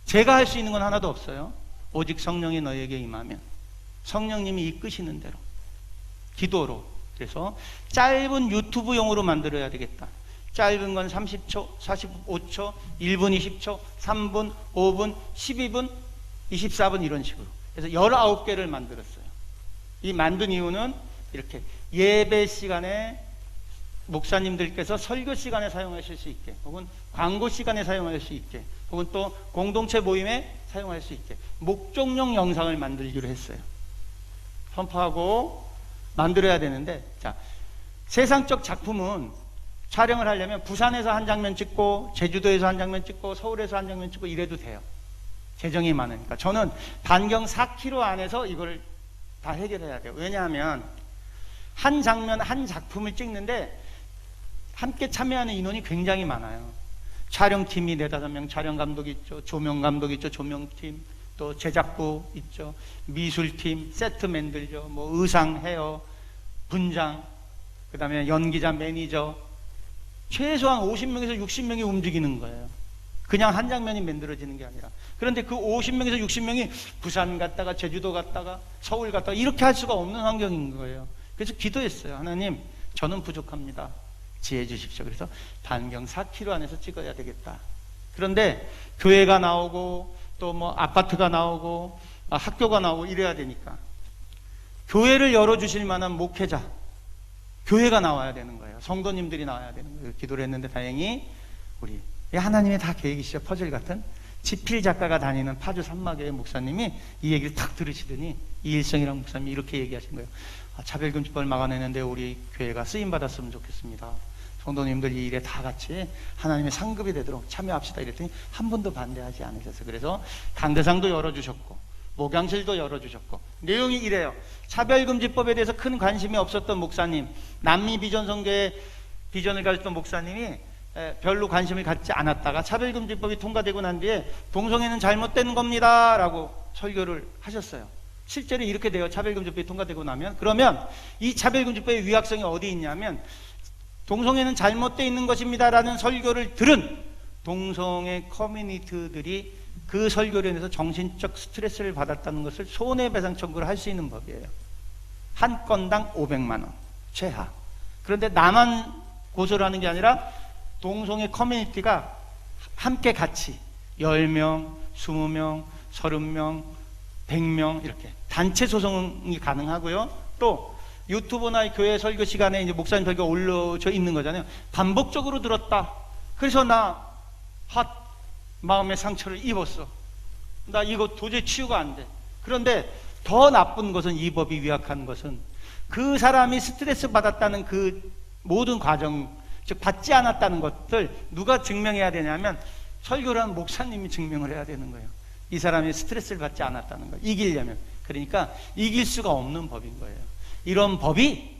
[SPEAKER 2] 제가 할 수 있는 건 하나도 없어요. 오직 성령이 너에게 임하면, 성령님이 이끄시는 대로 기도로. 그래서 짧은 유튜브용으로 만들어야 되겠다. 짧은 건 30초, 45초, 1분 20초, 3분, 5분, 12분, 24분 이런 식으로. 그래서 19개를 만들었어요. 이 만든 이유는 이렇게 예배 시간에 목사님들께서 설교 시간에 사용하실 수 있게, 혹은 광고 시간에 사용할 수 있게, 혹은 또 공동체 모임에 사용할 수 있게 목적용 영상을 만들기로 했어요. 선포하고 만들어야 되는데, 자, 세상적 작품은 촬영을 하려면 부산에서 한 장면 찍고 제주도에서 한 장면 찍고 서울에서 한 장면 찍고 이래도 돼요. 재정이 많으니까. 저는 반경 4km 안에서 이걸 다 해결해야 돼요. 왜냐하면 한 장면, 한 작품을 찍는데 함께 참여하는 인원이 굉장히 많아요. 촬영팀이 4-5명, 촬영감독 있죠, 조명감독 있죠, 조명팀, 또 제작부 있죠, 미술팀, 세트 만들죠, 뭐 의상, 헤어, 분장, 그 다음에 연기자, 매니저, 최소한 50명에서 60명이 움직이는 거예요. 그냥 한 장면이 만들어지는 게 아니라. 그런데 그 50명에서 60명이 부산 갔다가 제주도 갔다가 서울 갔다가 이렇게 할 수가 없는 환경인 거예요. 그래서 기도했어요. 하나님, 저는 부족합니다. 지혜 주십시오. 그래서 반경 4km 안에서 찍어야 되겠다. 그런데 교회가 나오고 또 뭐 아파트가 나오고 학교가 나오고 이래야 되니까 교회를 열어주실 만한 목회자, 교회가 나와야 되는 거예요. 성도님들이 나와야 되는 거예요. 기도를 했는데 다행히 우리 하나님의 다 계획이시죠. 퍼즐 같은 지필 작가가 다니는 파주 산마교회 목사님이 이 얘기를 탁 들으시더니 이일성이라는 목사님이 이렇게 얘기하신 거예요. 차별금지법을 막아내는데 우리 교회가 쓰임받았으면 좋겠습니다. 성도님들 이 일에 다 같이 하나님의 상급이 되도록 참여합시다. 이랬더니 한 분도 반대하지 않으셨어요. 그래서 강대상도 열어주셨고 목양실도 열어주셨고 내용이 이래요. 차별금지법에 대해서 큰 관심이 없었던 목사님, 남미 비전 선교의 비전을 가졌던 목사님이 별로 관심을 갖지 않았다가 차별금지법이 통과되고 난 뒤에 동성애는 잘못된 겁니다 라고 설교를 하셨어요. 실제로 이렇게 돼요. 차별금지법이 통과되고 나면. 그러면 이 차별금지법의 위약성이 어디 있냐면 동성애는 잘못되어 있는 것입니다 라는 설교를 들은 동성애 커뮤니티들이 그 설교로 인해서 정신적 스트레스를 받았다는 것을 손해배상 청구를 할 수 있는 법이에요. 한 건당 500만 원 최하. 그런데 나만 고소를 하는 게 아니라 동성애 커뮤니티가 함께 같이 10명, 20명, 30명, 100명 이렇게 단체 소송이 가능하고요. 또 유튜브나 교회 설교 시간에 이제 목사님 설교가 올려져 있는 거잖아요. 반복적으로 들었다. 그래서 나 마음의 상처를 입었어. 나 이거 도저히 치유가 안 돼. 그런데 더 나쁜 것은, 이 법이 위약한 것은 그 사람이 스트레스 받았다는 그 모든 과정, 즉 받지 않았다는 것들 누가 증명해야 되냐면 설교를 한 목사님이 증명을 해야 되는 거예요. 이 사람이 스트레스를 받지 않았다는 거 이기려면. 그러니까 이길 수가 없는 법인 거예요. 이런 법이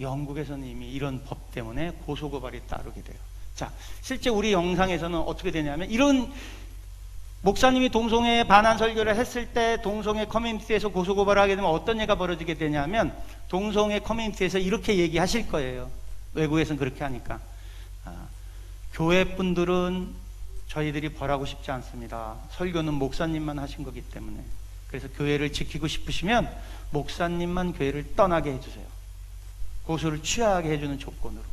[SPEAKER 2] 영국에서는 이미 이런 법 때문에 고소고발이 따르게 돼요. 자, 실제 우리 영상에서는 어떻게 되냐면 이런 목사님이 동성애에 반한 설교를 했을 때 동성애 커뮤니티에서 고소고발을 하게 되면 어떤 예가 벌어지게 되냐면 동성애 커뮤니티에서 이렇게 얘기하실 거예요. 외국에서는 그렇게 하니까 교회 분들은 저희들이 벌하고 싶지 않습니다. 설교는 목사님만 하신 거기 때문에. 그래서 교회를 지키고 싶으시면 목사님만 교회를 떠나게 해주세요. 고소를 취하게 해주는 조건으로.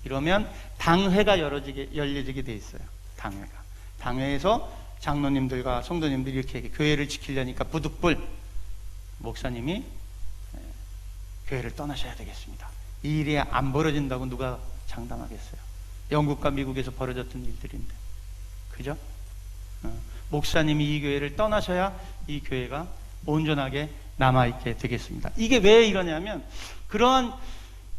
[SPEAKER 2] 이러면 당회가 열려지게 돼 있어요. 당회에서 장로님들과 성도님들이 이렇게 얘기해. 교회를 지키려니까 부득불 목사님이 교회를 떠나셔야 되겠습니다. 이 일이 안 벌어진다고 누가 장담하겠어요? 영국과 미국에서 벌어졌던 일들인데. 그죠? 목사님이 이 교회를 떠나셔야 이 교회가 온전하게 남아있게 되겠습니다. 이게 왜 이러냐면 그런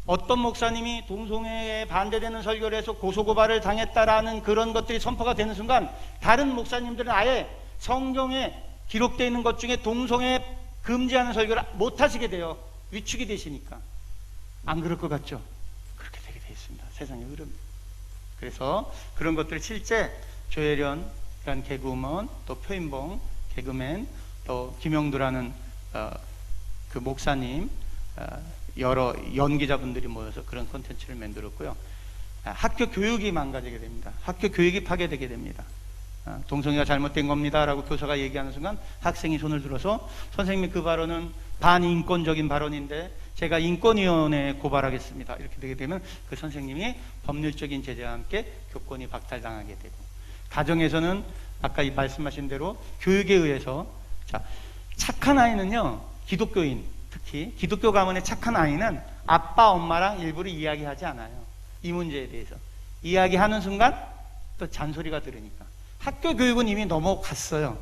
[SPEAKER 2] 어떤 목사님이 동성애에 반대되는 설교를 해서 고소고발을 당했다라는 그런 것들이 선포가 되는 순간 다른 목사님들은 아예 성경에 기록되어 있는 것 중에 동성애 금지하는 설교를 못 하시게 돼요. 위축이 되시니까. 안 그럴 것 같죠? 그렇게 되게 되어 있습니다. 세상의 흐름. 그래서 그런 것들을 실제 조혜련이라는 개그우먼, 또 표인봉 개그맨, 또 김영두라는 그 목사님, 여러 연기자분들이 모여서 그런 콘텐츠를 만들었고요. 학교 교육이 망가지게 됩니다. 학교 교육이 파괴되게 됩니다. 동성애가 잘못된 겁니다 라고 교사가 얘기하는 순간 학생이 손을 들어서 선생님이 그 발언은 반인권적인 발언인데 제가 인권위원회에 고발하겠습니다 이렇게 되게 되면 그 선생님이 법률적인 제재와 함께 교권이 박탈당하게 되고, 가정에서는 아까 말씀하신 대로 교육에 의해서, 자, 착한 아이는요, 기독교인, 특히 기독교 가문의 착한 아이는 아빠 엄마랑 일부러 이야기하지 않아요. 이 문제에 대해서 이야기하는 순간 또 잔소리가 들으니까. 학교 교육은 이미 넘어갔어요.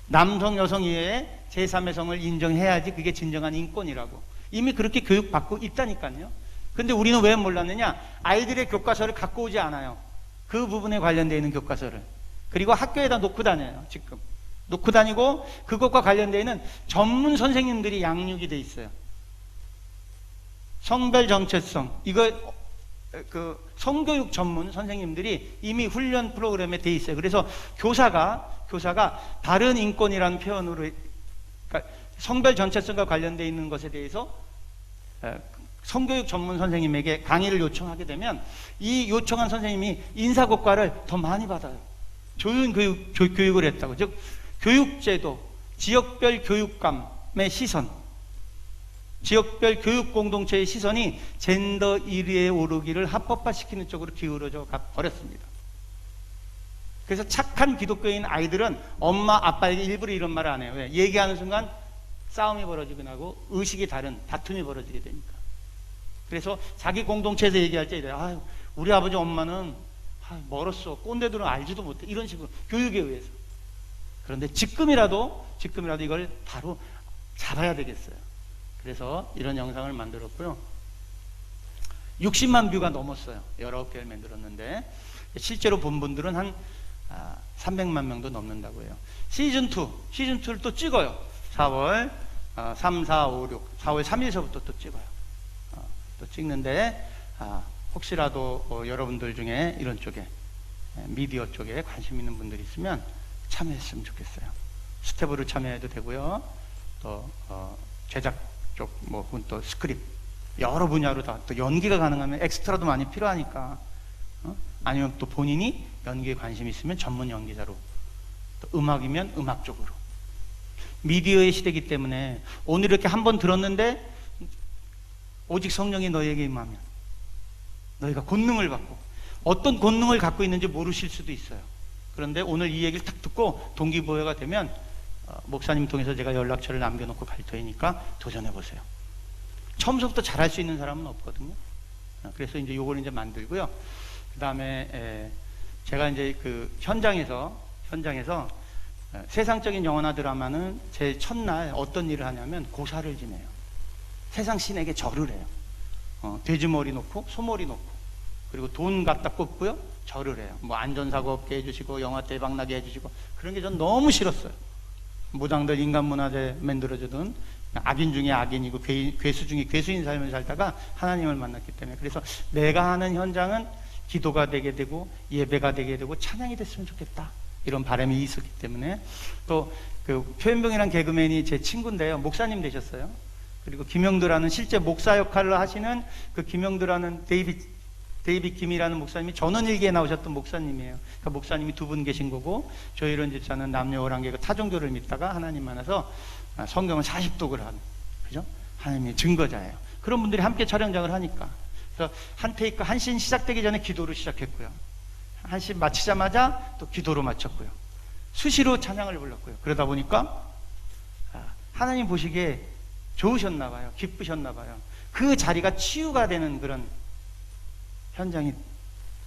[SPEAKER 2] 남성 여성 이외에 제3의 성을 인정해야지 그게 진정한 인권이라고 이미 그렇게 교육받고 있다니까요. 근데 우리는 왜 몰랐느냐? 아이들의 교과서를 갖고 오지 않아요. 그 부분에 관련되어 있는 교과서를. 그리고 학교에다 놓고 다녀요. 지금 놓고 다니고 그것과 관련되어 있는 전문 선생님들이 양육이 돼 있어요. 성별 정체성, 이거 그 성교육 전문 선생님들이 이미 훈련 프로그램에 돼 있어요. 그래서 교사가 다른 인권이라는 표현으로, 그러니까 성별 전체성과 관련되어 있는 것에 대해서 성교육 전문 선생님에게 강의를 요청하게 되면 이 요청한 선생님이 인사고과를 더 많이 받아요. 좋은 교육을 했다고. 즉 교육제도, 지역별 교육감의 시선, 지역별 교육 공동체의 시선이 젠더 1위에 오르기를 합법화시키는 쪽으로 기울어져 버렸습니다. 그래서 착한 기독교인 아이들은 엄마 아빠에게 일부러 이런 말을 안 해요. 왜? 얘기하는 순간 싸움이 벌어지게 하고 의식이 다른 다툼이 벌어지게 되니까. 그래서 자기 공동체에서 얘기할 때 이래요. 아유, 우리 아버지 엄마는 멀었어. 꼰대들은 알지도 못해. 이런 식으로 교육에 의해서. 그런데 지금이라도 이걸 바로 잡아야 되겠어요. 그래서 이런 영상을 만들었고요. 60만 뷰가 넘었어요. 19개를 만들었는데 실제로 본 분들은 한 300만 명도 넘는다고 해요. 시즌2를 또 찍어요. 4월 3, 4, 5, 6 4월 3일서부터 또 찍어요. 또 찍는데 혹시라도 여러분들 중에 이런 쪽에 미디어 쪽에 관심 있는 분들이 있으면 참여했으면 좋겠어요. 스텝으로 참여해도 되고요. 또 제작 쪽, 또 스크립 여러 분야로 다 또 연기가 가능하면 엑스트라도 많이 필요하니까 아니면 또 본인이 연기에 관심이 있으면 전문 연기자로, 또 음악이면 음악 쪽으로. 미디어의 시대이기 때문에 오늘 이렇게 한번 들었는데 오직 성령이 너희에게 임하면 너희가 권능을 받고, 어떤 권능을 갖고 있는지 모르실 수도 있어요. 그런데 오늘 이 얘기를 딱 듣고 동기부여가 되면 목사님 통해서 제가 연락처를 남겨놓고 갈 테니까 도전해보세요. 처음부터 잘할 수 있는 사람은 없거든요. 그래서 이제 요걸 이제 만들고요. 그 다음에 제가 이제 그 현장에서 세상적인 영화나 드라마는 제 첫날 어떤 일을 하냐면 고사를 지내요. 세상 신에게 절을 해요. 돼지머리 놓고 소머리 놓고, 그리고 돈 갖다 꽂고요, 절을 해요. 안전사고 없게 해주시고 영화 대박나게 해주시고, 그런 게 전 너무 싫었어요. 무당들 인간문화재 만들어주던 악인 중에 악인이고 괴수 중에 괴수인 삶을 살다가 하나님을 만났기 때문에, 그래서 내가 하는 현장은 기도가 되게 되고 예배가 되게 되고 찬양이 됐으면 좋겠다, 이런 바람이 있었기 때문에. 또 그 표현병이라는 개그맨이 제 친구인데요, 목사님 되셨어요. 그리고 김영두라는 실제 목사 역할을 하시는 그 김영두라는 데이빗 김이라는 목사님이 전원일기에 나오셨던 목사님이에요. 그러니까 목사님이 두 분 계신 거고, 저희 이런 집사는 남녀 오랑개가 타종교를 믿다가 하나님 만나서 성경을 40독을 하는, 그죠? 하나님의 증거자예요. 그런 분들이 함께 촬영장을 하니까, 그래서 한 테이크 한 씬 시작되기 전에 기도로 시작했고요, 한 씬 마치자마자 또 기도로 마쳤고요, 수시로 찬양을 불렀고요. 그러다 보니까 하나님 보시기에 좋으셨나 봐요. 기쁘셨나 봐요. 그 자리가 치유가 되는 그런 현장이,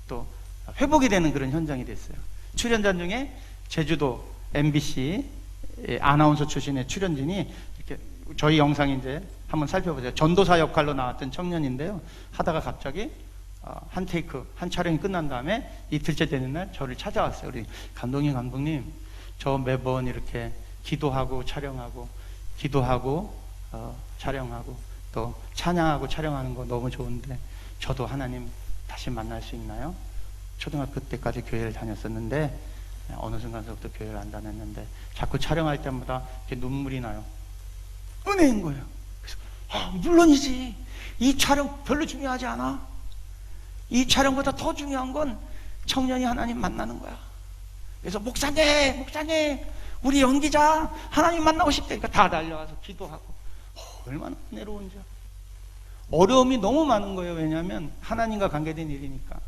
[SPEAKER 2] 또 회복이 되는 그런 현장이 됐어요. 출연자 중에 제주도 MBC 아나운서 출신의 출연진이 이렇게, 저희 영상 이제 한번 살펴보세요. 전도사 역할로 나왔던 청년인데요, 하다가 갑자기 한 테이크, 한 촬영이 끝난 다음에 이틀째 되는 날 저를 찾아왔어요. 우리 감독님, 저 매번 이렇게 기도하고 촬영하고 촬영하고 또 찬양하고 촬영하는 거 너무 좋은데 저도 하나님 다시 만날 수 있나요? 초등학교 때까지 교회를 다녔었는데 어느 순간서부터 교회를 안 다녔는데 자꾸 촬영할 때마다 이렇게 눈물이 나요. 은혜인 거예요. 그래서 물론이지, 이 촬영 별로 중요하지 않아. 이 촬영보다 더 중요한 건 청년이 하나님 만나는 거야. 그래서 목사님 우리 연기자 하나님 만나고 싶다니까 다 달려와서 기도하고, 얼마나 은혜로운지. 어려움이 너무 많은 거예요. 왜냐하면 하나님과 관계된 일이니까.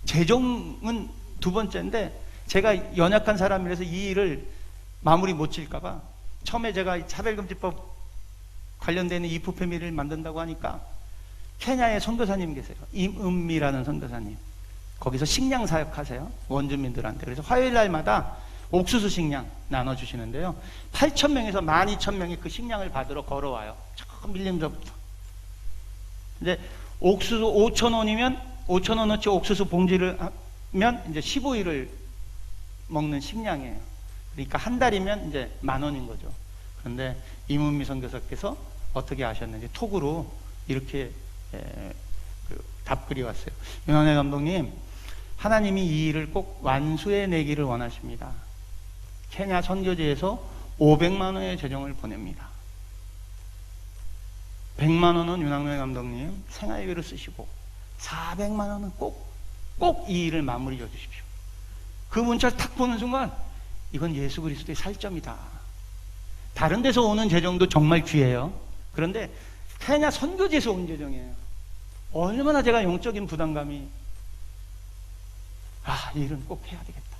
[SPEAKER 2] 재정은 두 번째인데, 제가 연약한 사람이라서 이 일을 마무리 못 질까봐 처음에 제가 차별금지법 관련되는 이프 패밀리를 만든다고 하니까 케냐에 선교사님 계세요. 임은미라는 선교사님. 거기서 식량 사역하세요, 원주민들한테. 그래서 화요일 날마다 옥수수 식량 나눠주시는데요, 8,000명에서 12,000명이 그 식량을 받으러 걸어와요. 저 밀림서부터. 이제 옥수수 5,000원이면 5,000원어치 옥수수 봉지를 하면 이제 15일을 먹는 식량이에요. 그러니까 한 달이면 이제 10,000원인 거죠. 그런데 이문미 선교사께서 어떻게 하셨는지 톡으로 이렇게 답글이 왔어요. 윤한혜 감독님, 하나님이 이 일을 꼭 완수해 내기를 원하십니다. 케냐 선교지에서 500만 원의 재정을 보냅니다. 100만 원은 윤한혜 감독님 생활비로 쓰시고 400만 원은 꼭 이 일을 마무리 져 주십시오. 그 문자를 탁 보는 순간 이건 예수 그리스도의 살점이다. 다른 데서 오는 재정도 정말 귀해요. 그런데 케냐 선교지에서 온 재정이에요. 얼마나 제가 영적인 부담감이, 이 일은 꼭 해야 되겠다.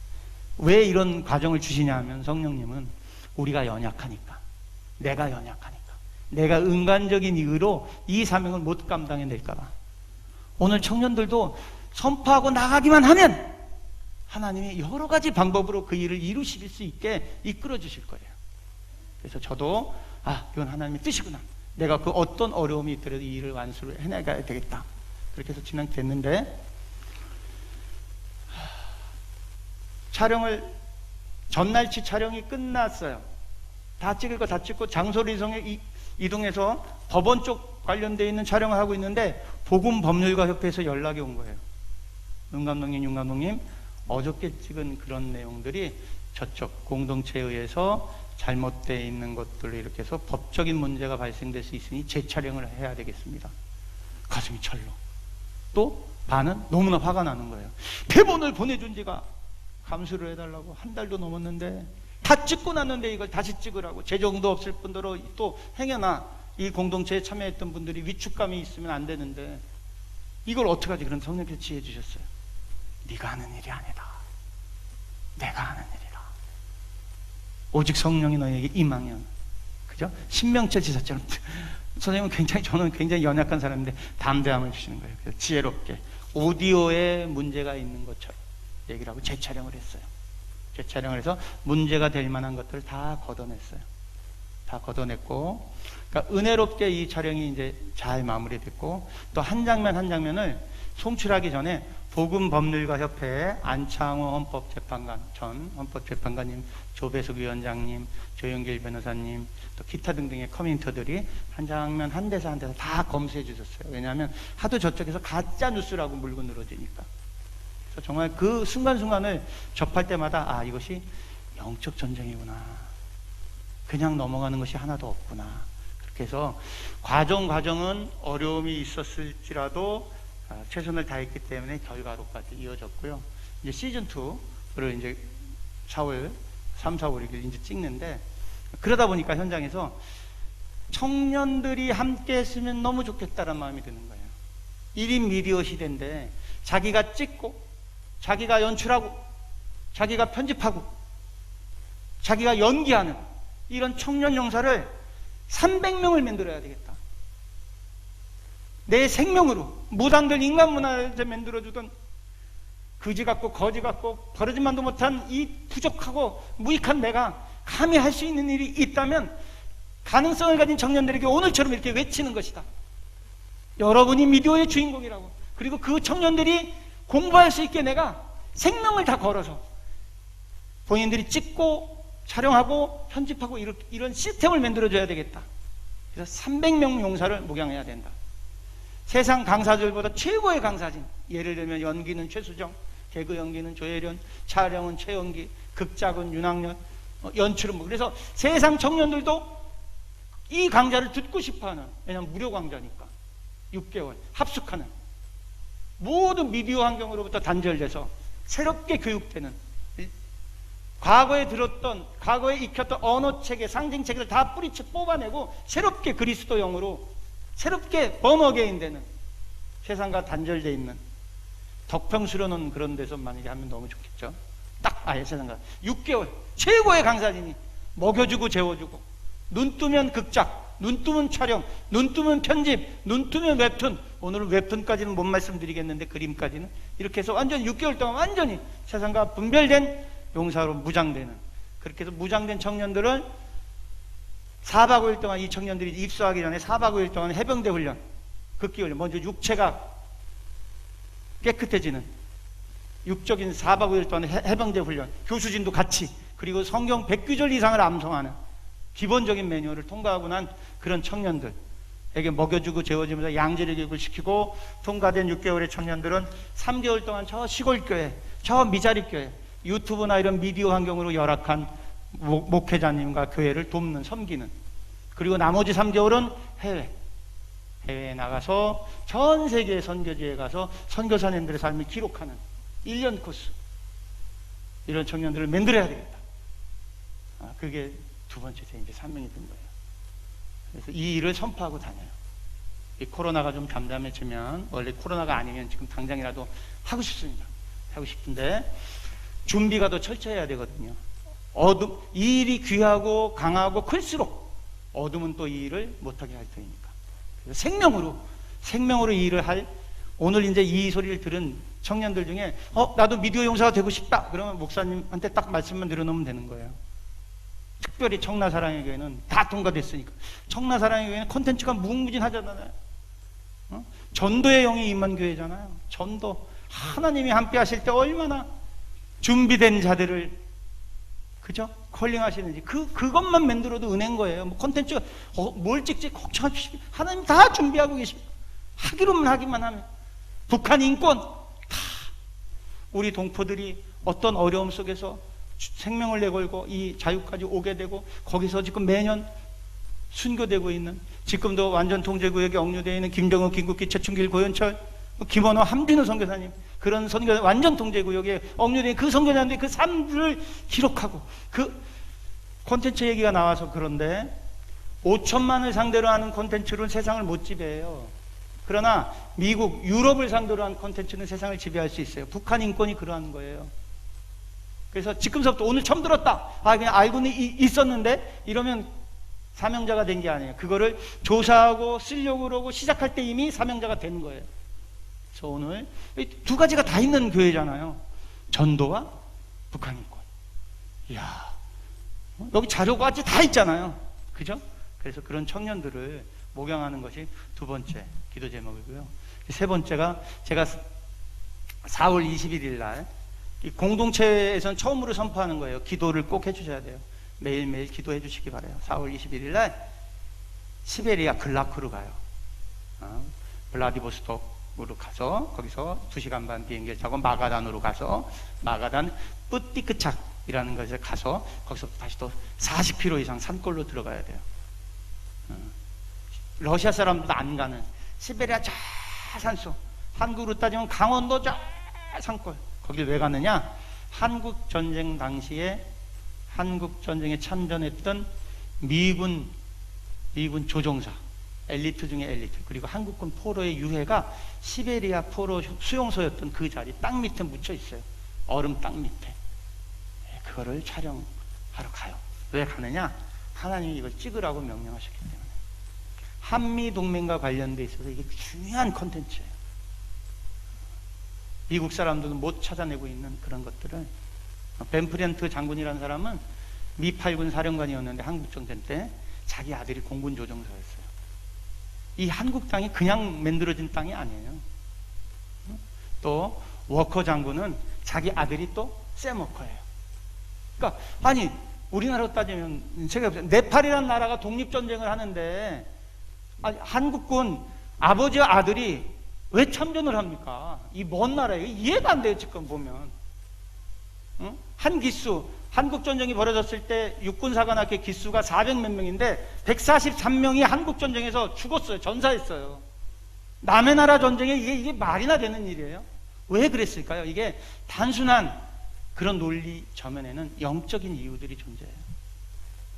[SPEAKER 2] 왜 이런 과정을 주시냐 하면 성령님은 우리가 연약하니까, 내가 연약하니까, 내가 인간적인 이유로 이 사명을 못 감당해낼까 봐. 오늘 청년들도 선포하고 나가기만 하면 하나님이 여러 가지 방법으로 그 일을 이루실 수 있게 이끌어 주실 거예요. 그래서 저도 이건 하나님의 뜻이구나. 내가 그 어떤 어려움이 있더라도 이 일을 완수를 해나가야 되겠다. 그렇게 해서 진행됐는데, 촬영을 전날치 촬영이 끝났어요. 다 찍을 거 다 찍고 장소를 이동해서 법원 쪽 관련되어 있는 촬영을 하고 있는데 복음법률가협회에서 연락이 온 거예요. 윤 감독님, 어저께 찍은 그런 내용들이 저쪽 공동체에 의해서 잘못되어 있는 것들을 이렇게 해서 법적인 문제가 발생될 수 있으니 재촬영을 해야 되겠습니다. 가슴이 철렁. 또 반은 너무나 화가 나는 거예요. 대본을 보내준 지가 감수를 해달라고 한 달도 넘었는데 다 찍고 났는데 이걸 다시 찍으라고, 재정도 없을 뿐더러 또 행여나 이 공동체에 참여했던 분들이 위축감이 있으면 안 되는데 이걸 어떡하지? 그런 성령께서 지혜 주셨어요. 네가 하는 일이 아니다. 내가 하는 일이라. 오직 성령이 너에게 임하면, 그죠? 신명철 지사처럼 선생님은 저는 굉장히 연약한 사람인데 담대함을 주시는 거예요. 그래서 지혜롭게 오디오에 문제가 있는 것처럼 얘기를 하고 재촬영을 했어요. 재촬영을 해서 문제가 될 만한 것들을 다 걷어냈어요. 다 걷어냈고, 그러니까 은혜롭게 이 촬영이 이제 잘 마무리됐고, 또 한 장면 한 장면을 송출하기 전에 복음법률가협회 안창호 헌법재판관, 전 헌법재판관님, 조배숙 위원장님, 조영길 변호사님, 또 기타 등등의 커뮤니터들이 한 장면 한 대사 한 대사 다 검수해 주셨어요. 왜냐하면 하도 저쪽에서 가짜 뉴스라고 물고 늘어지니까. 그래서 정말 그 순간순간을 접할 때마다 이것이 영적 전쟁이구나. 그냥 넘어가는 것이 하나도 없구나. 그렇게 해서 과정은 어려움이 있었을지라도 최선을 다했기 때문에 결과로까지 이어졌고요. 이제 시즌2를 이제 3, 4, 5, 6일 이제 찍는데, 그러다 보니까 현장에서 청년들이 함께 했으면 너무 좋겠다는 마음이 드는 거예요. 1인 미디어 시대인데 자기가 찍고, 자기가 연출하고, 자기가 편집하고, 자기가 연기하는 이런 청년 영사를 300명을 만들어야 되겠다. 내 생명으로 무당들 인간 문화를 만들어주던 그지 같고 거지 같고 버러지만도 못한 이 부족하고 무익한 내가 감히 할 수 있는 일이 있다면 가능성을 가진 청년들에게 오늘처럼 이렇게 외치는 것이다. 여러분이 미디어의 주인공이라고. 그리고 그 청년들이 공부할 수 있게 내가 생명을 다 걸어서 본인들이 찍고 촬영하고 편집하고 이런 시스템을 만들어줘야 되겠다. 그래서 300명 용사를 목양해야 된다. 세상 강사들보다 최고의 강사진, 예를 들면 연기는 최수정, 개그 연기는 조혜련, 촬영은 최연기, 극작은 윤학년, 연출은 그래서 세상 청년들도 이 강좌를 듣고 싶어하는, 왜냐하면 무료 강좌니까 6개월 합숙하는, 모든 미디어 환경으로부터 단절돼서 새롭게 교육되는, 과거에 들었던, 과거에 익혔던 언어체계, 상징체계를 다 뿌리채 뽑아내고 새롭게 그리스도형으로 새롭게 번어게인 되는, 세상과 단절되어 있는 덕평수련원 그런 데서 만약에 하면 너무 좋겠죠. 딱 아예 세상과 6개월 최고의 강사진이 먹여주고 재워주고, 눈 뜨면 극작, 눈 뜨면 촬영, 눈 뜨면 편집, 눈 뜨면 웹툰. 오늘은 웹툰까지는 못 말씀드리겠는데 그림까지는 이렇게 해서 완전히 6개월 동안 완전히 세상과 분별된 용사로 무장되는, 그렇게 해서 무장된 청년들을 4박 5일 동안, 이 청년들이 입소하기 전에 4박 5일 동안 해병대 훈련, 극기훈련. 먼저 육체가 깨끗해지는 육적인 4박 5일 동안 해병대 훈련, 교수진도 같이, 그리고 성경 100구절 이상을 암송하는 기본적인 매뉴얼을 통과하고 난 그런 청년들에게 먹여주고 재워주면서 양질의 교육을 시키고 통과된 6개월의 청년들은 3개월 동안 저 시골교회, 저 미자립교회, 유튜브나 이런 미디어 환경으로 열악한 목회자님과 교회를 돕는, 섬기는, 그리고 나머지 3개월은 해외에 나가서 전 세계 선교지에 가서 선교사님들의 삶을 기록하는 1년 코스. 이런 청년들을 만들어야 되겠다. 그게 두 번째 제 이제 사명이 된 거예요. 그래서 이 일을 선포하고 다녀요. 이 코로나가 좀 잠잠해지면, 원래 코로나가 아니면 지금 당장이라도 하고 싶습니다. 하고 싶은데 준비가 더 철저해야 되거든요. 이 일이 귀하고 강하고 클수록 어둠은 또 이 일을 못하게 할 터이니까. 그래서 생명으로 이 일을 할, 오늘 이제 이 소리를 들은 청년들 중에 나도 미디어 용사가 되고 싶다 그러면 목사님한테 딱 말씀만 드려놓으면 되는 거예요. 특별히 청라사랑의 교회는 다 통과됐으니까. 청라사랑의 교회는 콘텐츠가 무궁무진하잖아요. 전도의 영이 임한 교회잖아요. 전도, 하나님이 함께 하실 때 얼마나 준비된 자들을, 그죠? 컬링하시는지 그것만 만들어도 은혜인 거예요. 뭐 콘텐츠가 뭘 찍지 걱정하시고 하나님 다 준비하고 계십니다. 하기만 하면. 북한 인권 다 우리 동포들이 어떤 어려움 속에서 생명을 내걸고 이 자유까지 오게 되고, 거기서 지금 매년 순교되고 있는, 지금도 완전 통제구역에 억류되어 있는 김정은, 김국기, 최충길, 고현철, 김원호, 함진우 선교사님, 그런 선교사, 완전 통제구역에 억류된 그 선교사님들의 그 삶을 기록하고, 그 콘텐츠 얘기가 나와서 그런데 5천만을 상대로 하는 콘텐츠로는 세상을 못 지배해요. 그러나 미국, 유럽을 상대로 한 콘텐츠는 세상을 지배할 수 있어요. 북한 인권이 그러한 거예요. 그래서 지금서부터, 오늘 처음 들었다, 그냥 알고는 있었는데, 이러면 사명자가 된 게 아니에요. 그거를 조사하고 쓰려고 그러고 시작할 때 이미 사명자가 되는 거예요. 그래서 오늘 두 가지가 다 있는 교회잖아요. 전도와 북한 인권. 이야, 여기 자료가 같이 다 있잖아요. 그죠? 그래서 그런 청년들을 목양하는 것이 두 번째 기도 제목이고요. 세 번째가, 제가 4월 21일 날 이 공동체에서는 처음으로 선포하는 거예요. 기도를 꼭 해주셔야 돼요. 매일매일 기도해 주시기 바라요. 4월 21일 날 시베리아 글라크로 가요. 블라디보스톡으로 가서 거기서 2시간 반 비행기를 타고 마가단으로 가서 마가단 뿌띠크착이라는 곳에 가서 거기서 다시 또 40km 이상 산골로 들어가야 돼요. 러시아 사람들도 안 가는 시베리아 저 산속, 한국으로 따지면 강원도 저 산골, 거길 왜 갔느냐? 한국 전쟁 당시에 한국 전쟁에 참전했던 미군 조종사, 엘리트 중에 엘리트, 그리고 한국군 포로의 유해가 시베리아 포로 수용소였던 그 자리 땅 밑에 묻혀 있어요. 얼음 땅 밑에. 그거를 촬영하러 가요. 왜 가느냐? 하나님이 이걸 찍으라고 명령하셨기 때문에. 한미 동맹과 관련돼 있어서 이게 중요한 콘텐츠예요. 미국 사람들은 못 찾아내고 있는 그런 것들을. 벤프렌트 장군이라는 사람은 미 8군 사령관이었는데 한국 정전 때 자기 아들이 공군 조종사였어요. 이 한국 땅이 그냥 만들어진 땅이 아니에요. 또 워커 장군은 자기 아들이 또 샘 워커예요. 그러니까 아니, 우리나라로 따지면 네팔이라는 나라가 독립전쟁을 하는데, 아니, 한국군 아버지와 아들이 왜 참전을 합니까? 이 먼 나라에 이해가 안 돼요. 지금 보면 한 기수, 한국전쟁이 벌어졌을 때 육군사관학회 기수가 400몇 명인데 143명이 한국전쟁에서 죽었어요. 전사했어요. 남의 나라 전쟁에 이게 말이나 되는 일이에요? 왜 그랬을까요? 이게 단순한 그런 논리 저면에는 영적인 이유들이 존재해요.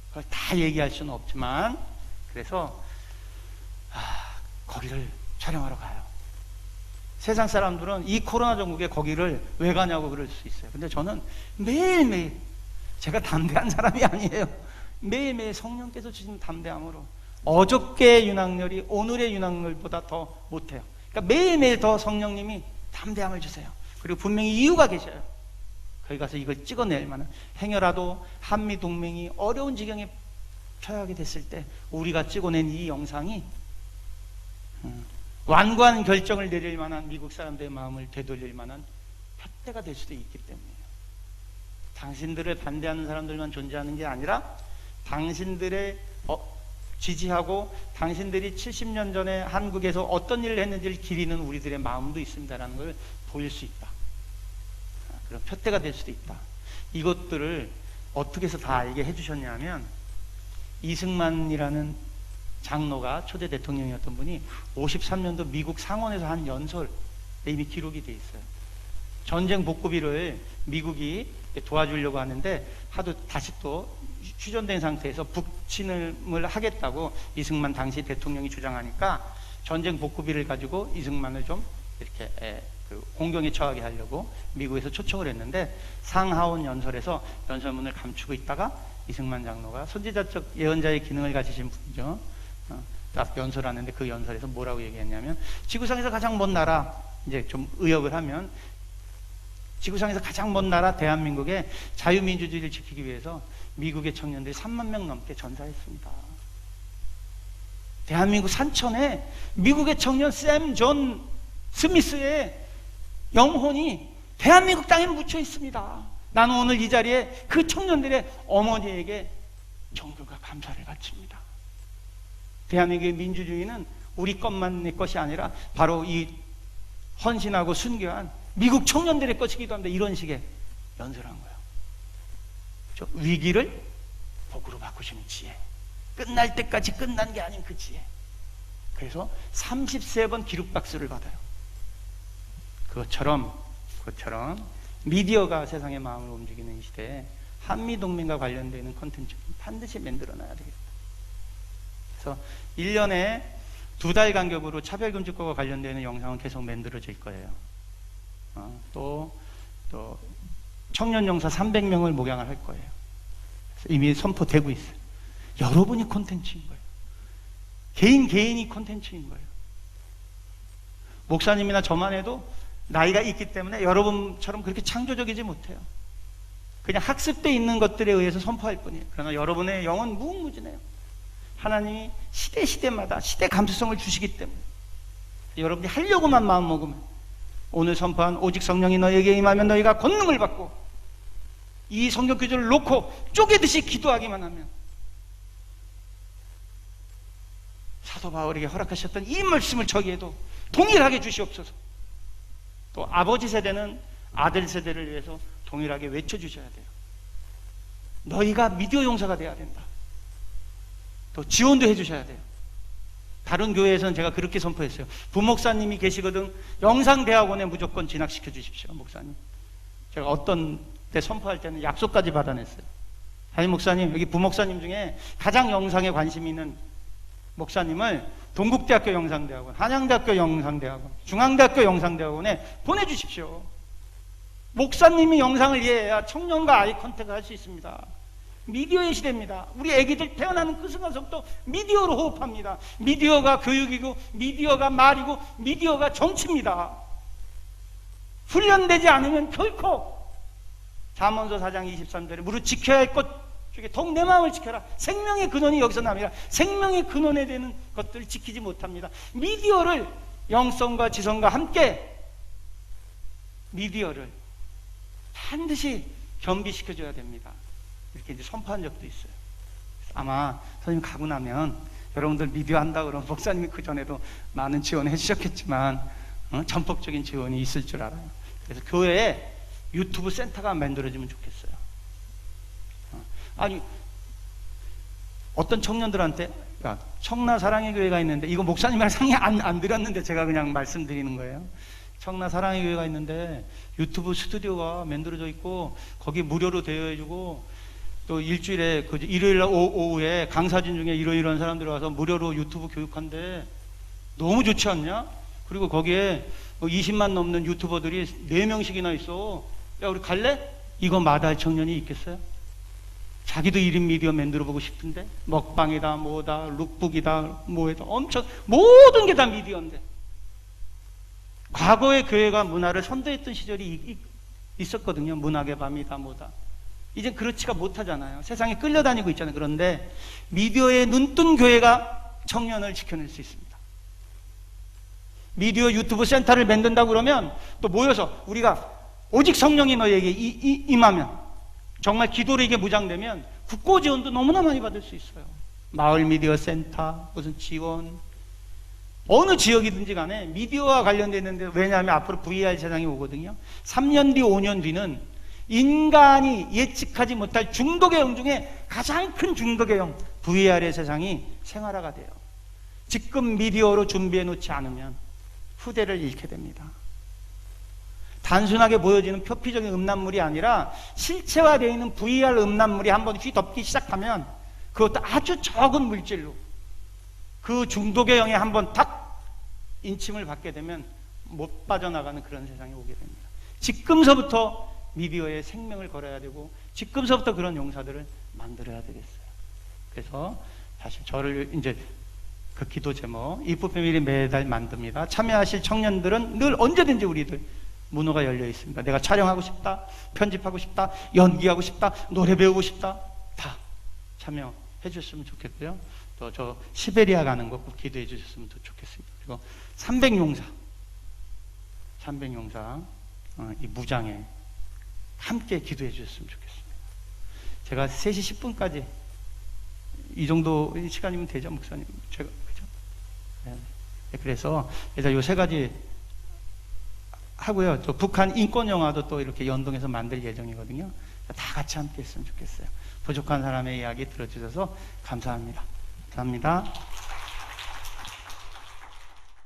[SPEAKER 2] 그걸 다 얘기할 수는 없지만, 그래서 거기를 촬영하러 가요. 세상 사람들은 이 코로나 전국에 거기를 왜 가냐고 그럴 수 있어요. 근데 저는 매일매일, 제가 담대한 사람이 아니에요. 매일매일 성령께서 주신 담대함으로, 어저께의 윤학열이 오늘의 윤학열보다 더 못해요. 그러니까 매일매일 더 성령님이 담대함을 주세요. 그리고 분명히 이유가 계셔요. 거기 가서 이걸 찍어낼 만한, 행여라도 한미 동맹이 어려운 지경에 처하게 됐을 때 우리가 찍어낸 이 영상이 완고한 결정을 내릴 만한 미국 사람들의 마음을 되돌릴 만한 푯대가 될 수도 있기 때문이에요. 당신들을 반대하는 사람들만 존재하는 게 아니라 당신들의 지지하고 당신들이 70년 전에 한국에서 어떤 일을 했는지를 기리는 우리들의 마음도 있습니다라는 걸 보일 수 있다. 그런 푯대가 될 수도 있다. 이것들을 어떻게 해서 다 알게 해주셨냐면, 이승만이라는 장로가 초대 대통령이었던 분이 53년도 미국 상원에서 한 연설에 이미 기록이 돼 있어요. 전쟁 복구비를 미국이 도와주려고 하는데 하도 다시 또 휴전된 상태에서 북침을 하겠다고 이승만 당시 대통령이 주장하니까 전쟁 복구비를 가지고 이승만을 좀 이렇게 공경에 처하게 하려고 미국에서 초청을 했는데, 상하원 연설에서 연설문을 감추고 있다가 이승만 장로가 선지자적 예언자의 기능을 가지신 분이죠. 딱 연설하는데 그 연설에서 뭐라고 얘기했냐면, 지구상에서 가장 먼 나라, 이제 좀 의역을 하면 지구상에서 가장 먼 나라 대한민국의 자유민주주의를 지키기 위해서 미국의 청년들이 3만 명 넘게 전사했습니다. 대한민국 산천에 미국의 청년 샘 존 스미스의 영혼이 대한민국 땅에 묻혀 있습니다. 나는 오늘 이 자리에 그 청년들의 어머니에게 존경과 감사를 바칩니다. 대한민국의 민주주의는 우리 것만 내 것이 아니라 바로 이 헌신하고 순교한 미국 청년들의 것이기도 합니다. 이런 식의 연설한 거예요. 위기를 복으로 바꾸시는 지혜, 끝날 때까지 끝난 게 아닌 그 지혜. 그래서 33번 기립박수를 받아요. 그것처럼 미디어가 세상의 마음을 움직이는 시대에 한미동맹과 관련되는 콘텐츠는 반드시 만들어놔야 되겠다. 그래서 1년에 2달 간격으로 차별금지법과 관련되는 영상은 계속 만들어질 거예요. 또 청년 용사 300명을 목양을 할 거예요. 이미 선포되고 있어요. 여러분이 콘텐츠인 거예요. 개인이 콘텐츠인 거예요. 목사님이나 저만 해도 나이가 있기 때문에 여러분처럼 그렇게 창조적이지 못해요. 그냥 학습돼 있는 것들에 의해서 선포할 뿐이에요. 그러나 여러분의 영은 무궁무진해요. 하나님이 시대마다 시대 감수성을 주시기 때문에 여러분이 하려고만 마음 먹으면, 오늘 선포한 오직 성령이 너에게 임하면 너희가 권능을 받고, 이 성경 구절을 놓고 쪼개듯이 기도하기만 하면, 사도 바울에게 허락하셨던 이 말씀을 저기에도 동일하게 주시옵소서. 또 아버지 세대는 아들 세대를 위해서 동일하게 외쳐주셔야 돼요. 너희가 미디어 용사가 돼야 된다. 또 지원도 해주셔야 돼요. 다른 교회에서는 제가 그렇게 선포했어요. 부목사님이 계시거든 영상대학원에 무조건 진학시켜 주십시오. 목사님, 제가 어떤 때 선포할 때는 약속까지 받아냈어요. 담임 목사님, 여기 부목사님 중에 가장 영상에 관심이 있는 목사님을 동국대학교 영상대학원, 한양대학교 영상대학원, 중앙대학교 영상대학원에 보내주십시오. 목사님이 영상을 이해해야 청년과 아이 컨택을 할 수 있습니다. 미디어의 시대입니다. 우리 애기들 태어나는 그 순간부터 미디어로 호흡합니다. 미디어가 교육이고, 미디어가 말이고, 미디어가 정치입니다. 훈련되지 않으면 결코, 잠언서 4장 23절에 무릇 지켜야 할 것 중에 더욱 내 마음을 지켜라. 생명의 근원이 여기서 남이라. 생명의 근원에 되는 것들을 지키지 못합니다. 미디어를 영성과 지성과 함께 미디어를 반드시 겸비시켜줘야 됩니다. 이렇게 이제 선포한 적도 있어요. 아마 선생님 가고 나면 여러분들 미디어 한다 그러면 목사님이 그 전에도 많은 지원을 해주셨겠지만 전폭적인 지원이 있을 줄 알아요. 그래서 교회에 유튜브 센터가 만들어지면 좋겠어요. 아니, 어떤 청년들한테, 야, 청라 사랑의 교회가 있는데, 이거 목사님이랑 상의 안 드렸는데 제가 그냥 말씀드리는 거예요. 청라 사랑의 교회가 있는데 유튜브 스튜디오가 만들어져 있고 거기 무료로 대여해주고, 또 일주일에 그 일요일 오후에 강사진 중에 이런 사람들 와서 무료로 유튜브 교육한대. 너무 좋지 않냐? 그리고 거기에 20만 넘는 유튜버들이 4명씩이나 있어. 야, 우리 갈래? 이거 마다할 청년이 있겠어요? 자기도 1인 미디어 만들어보고 싶은데, 먹방이다 뭐다 룩북이다 뭐에다 엄청 모든 게 다 미디어인데. 과거의 교회가 문화를 선도했던 시절이 있었거든요. 문학의 밤이다 뭐다. 이젠 그렇지가 못하잖아요. 세상에 끌려다니고 있잖아요. 그런데 미디어에 눈뜬 교회가 청년을 지켜낼 수 있습니다. 미디어 유튜브 센터를 만든다고 그러면 또 모여서 우리가 오직 성령이 너에게 임하면 정말 기도력에 무장되면 국고 지원도 너무나 많이 받을 수 있어요. 마을 미디어 센터, 무슨 지원, 어느 지역이든지 간에 미디어와 관련되어 있는데, 왜냐하면 앞으로 VR 세상이 오거든요. 3년 뒤, 5년 뒤는 인간이 예측하지 못할 중독의 영 중에 가장 큰 중독의 영, VR의 세상이 생활화가 돼요. 지금 미디어로 준비해 놓지 않으면 후대를 잃게 됩니다. 단순하게 보여지는 표피적인 음란물이 아니라 실체화되어 있는 VR 음란물이 한번 휘덮기 시작하면 그것도 아주 적은 물질로 그 중독의 영에 한번 탁 인침을 받게 되면 못 빠져나가는 그런 세상이 오게 됩니다. 지금서부터 미디어에 생명을 걸어야 되고 지금서부터 그런 용사들을 만들어야 되겠어요. 그래서 사실 저를 이제 그 기도 제목 이프 패밀리 매달 만듭니다. 참여하실 청년들은 늘 언제든지 우리들 문호가 열려 있습니다. 내가 촬영하고 싶다, 편집하고 싶다, 연기하고 싶다, 노래 배우고 싶다, 다 참여해 주셨으면 좋겠고요. 또 저 시베리아 가는 거 꼭 기도해 주셨으면 더 좋겠습니다. 그리고 300용사 이 무장에 함께 기도해 주셨으면 좋겠습니다. 제가 3시 10분까지 이 정도 시간이면 되죠, 목사님? 제가 그죠? 네. 그래서 일단 요 3가지 하고요. 또 북한 인권 영화도 또 이렇게 연동해서 만들 예정이거든요. 다 같이 함께 했으면 좋겠어요. 부족한 사람의 이야기 들어주셔서 감사합니다. 감사합니다.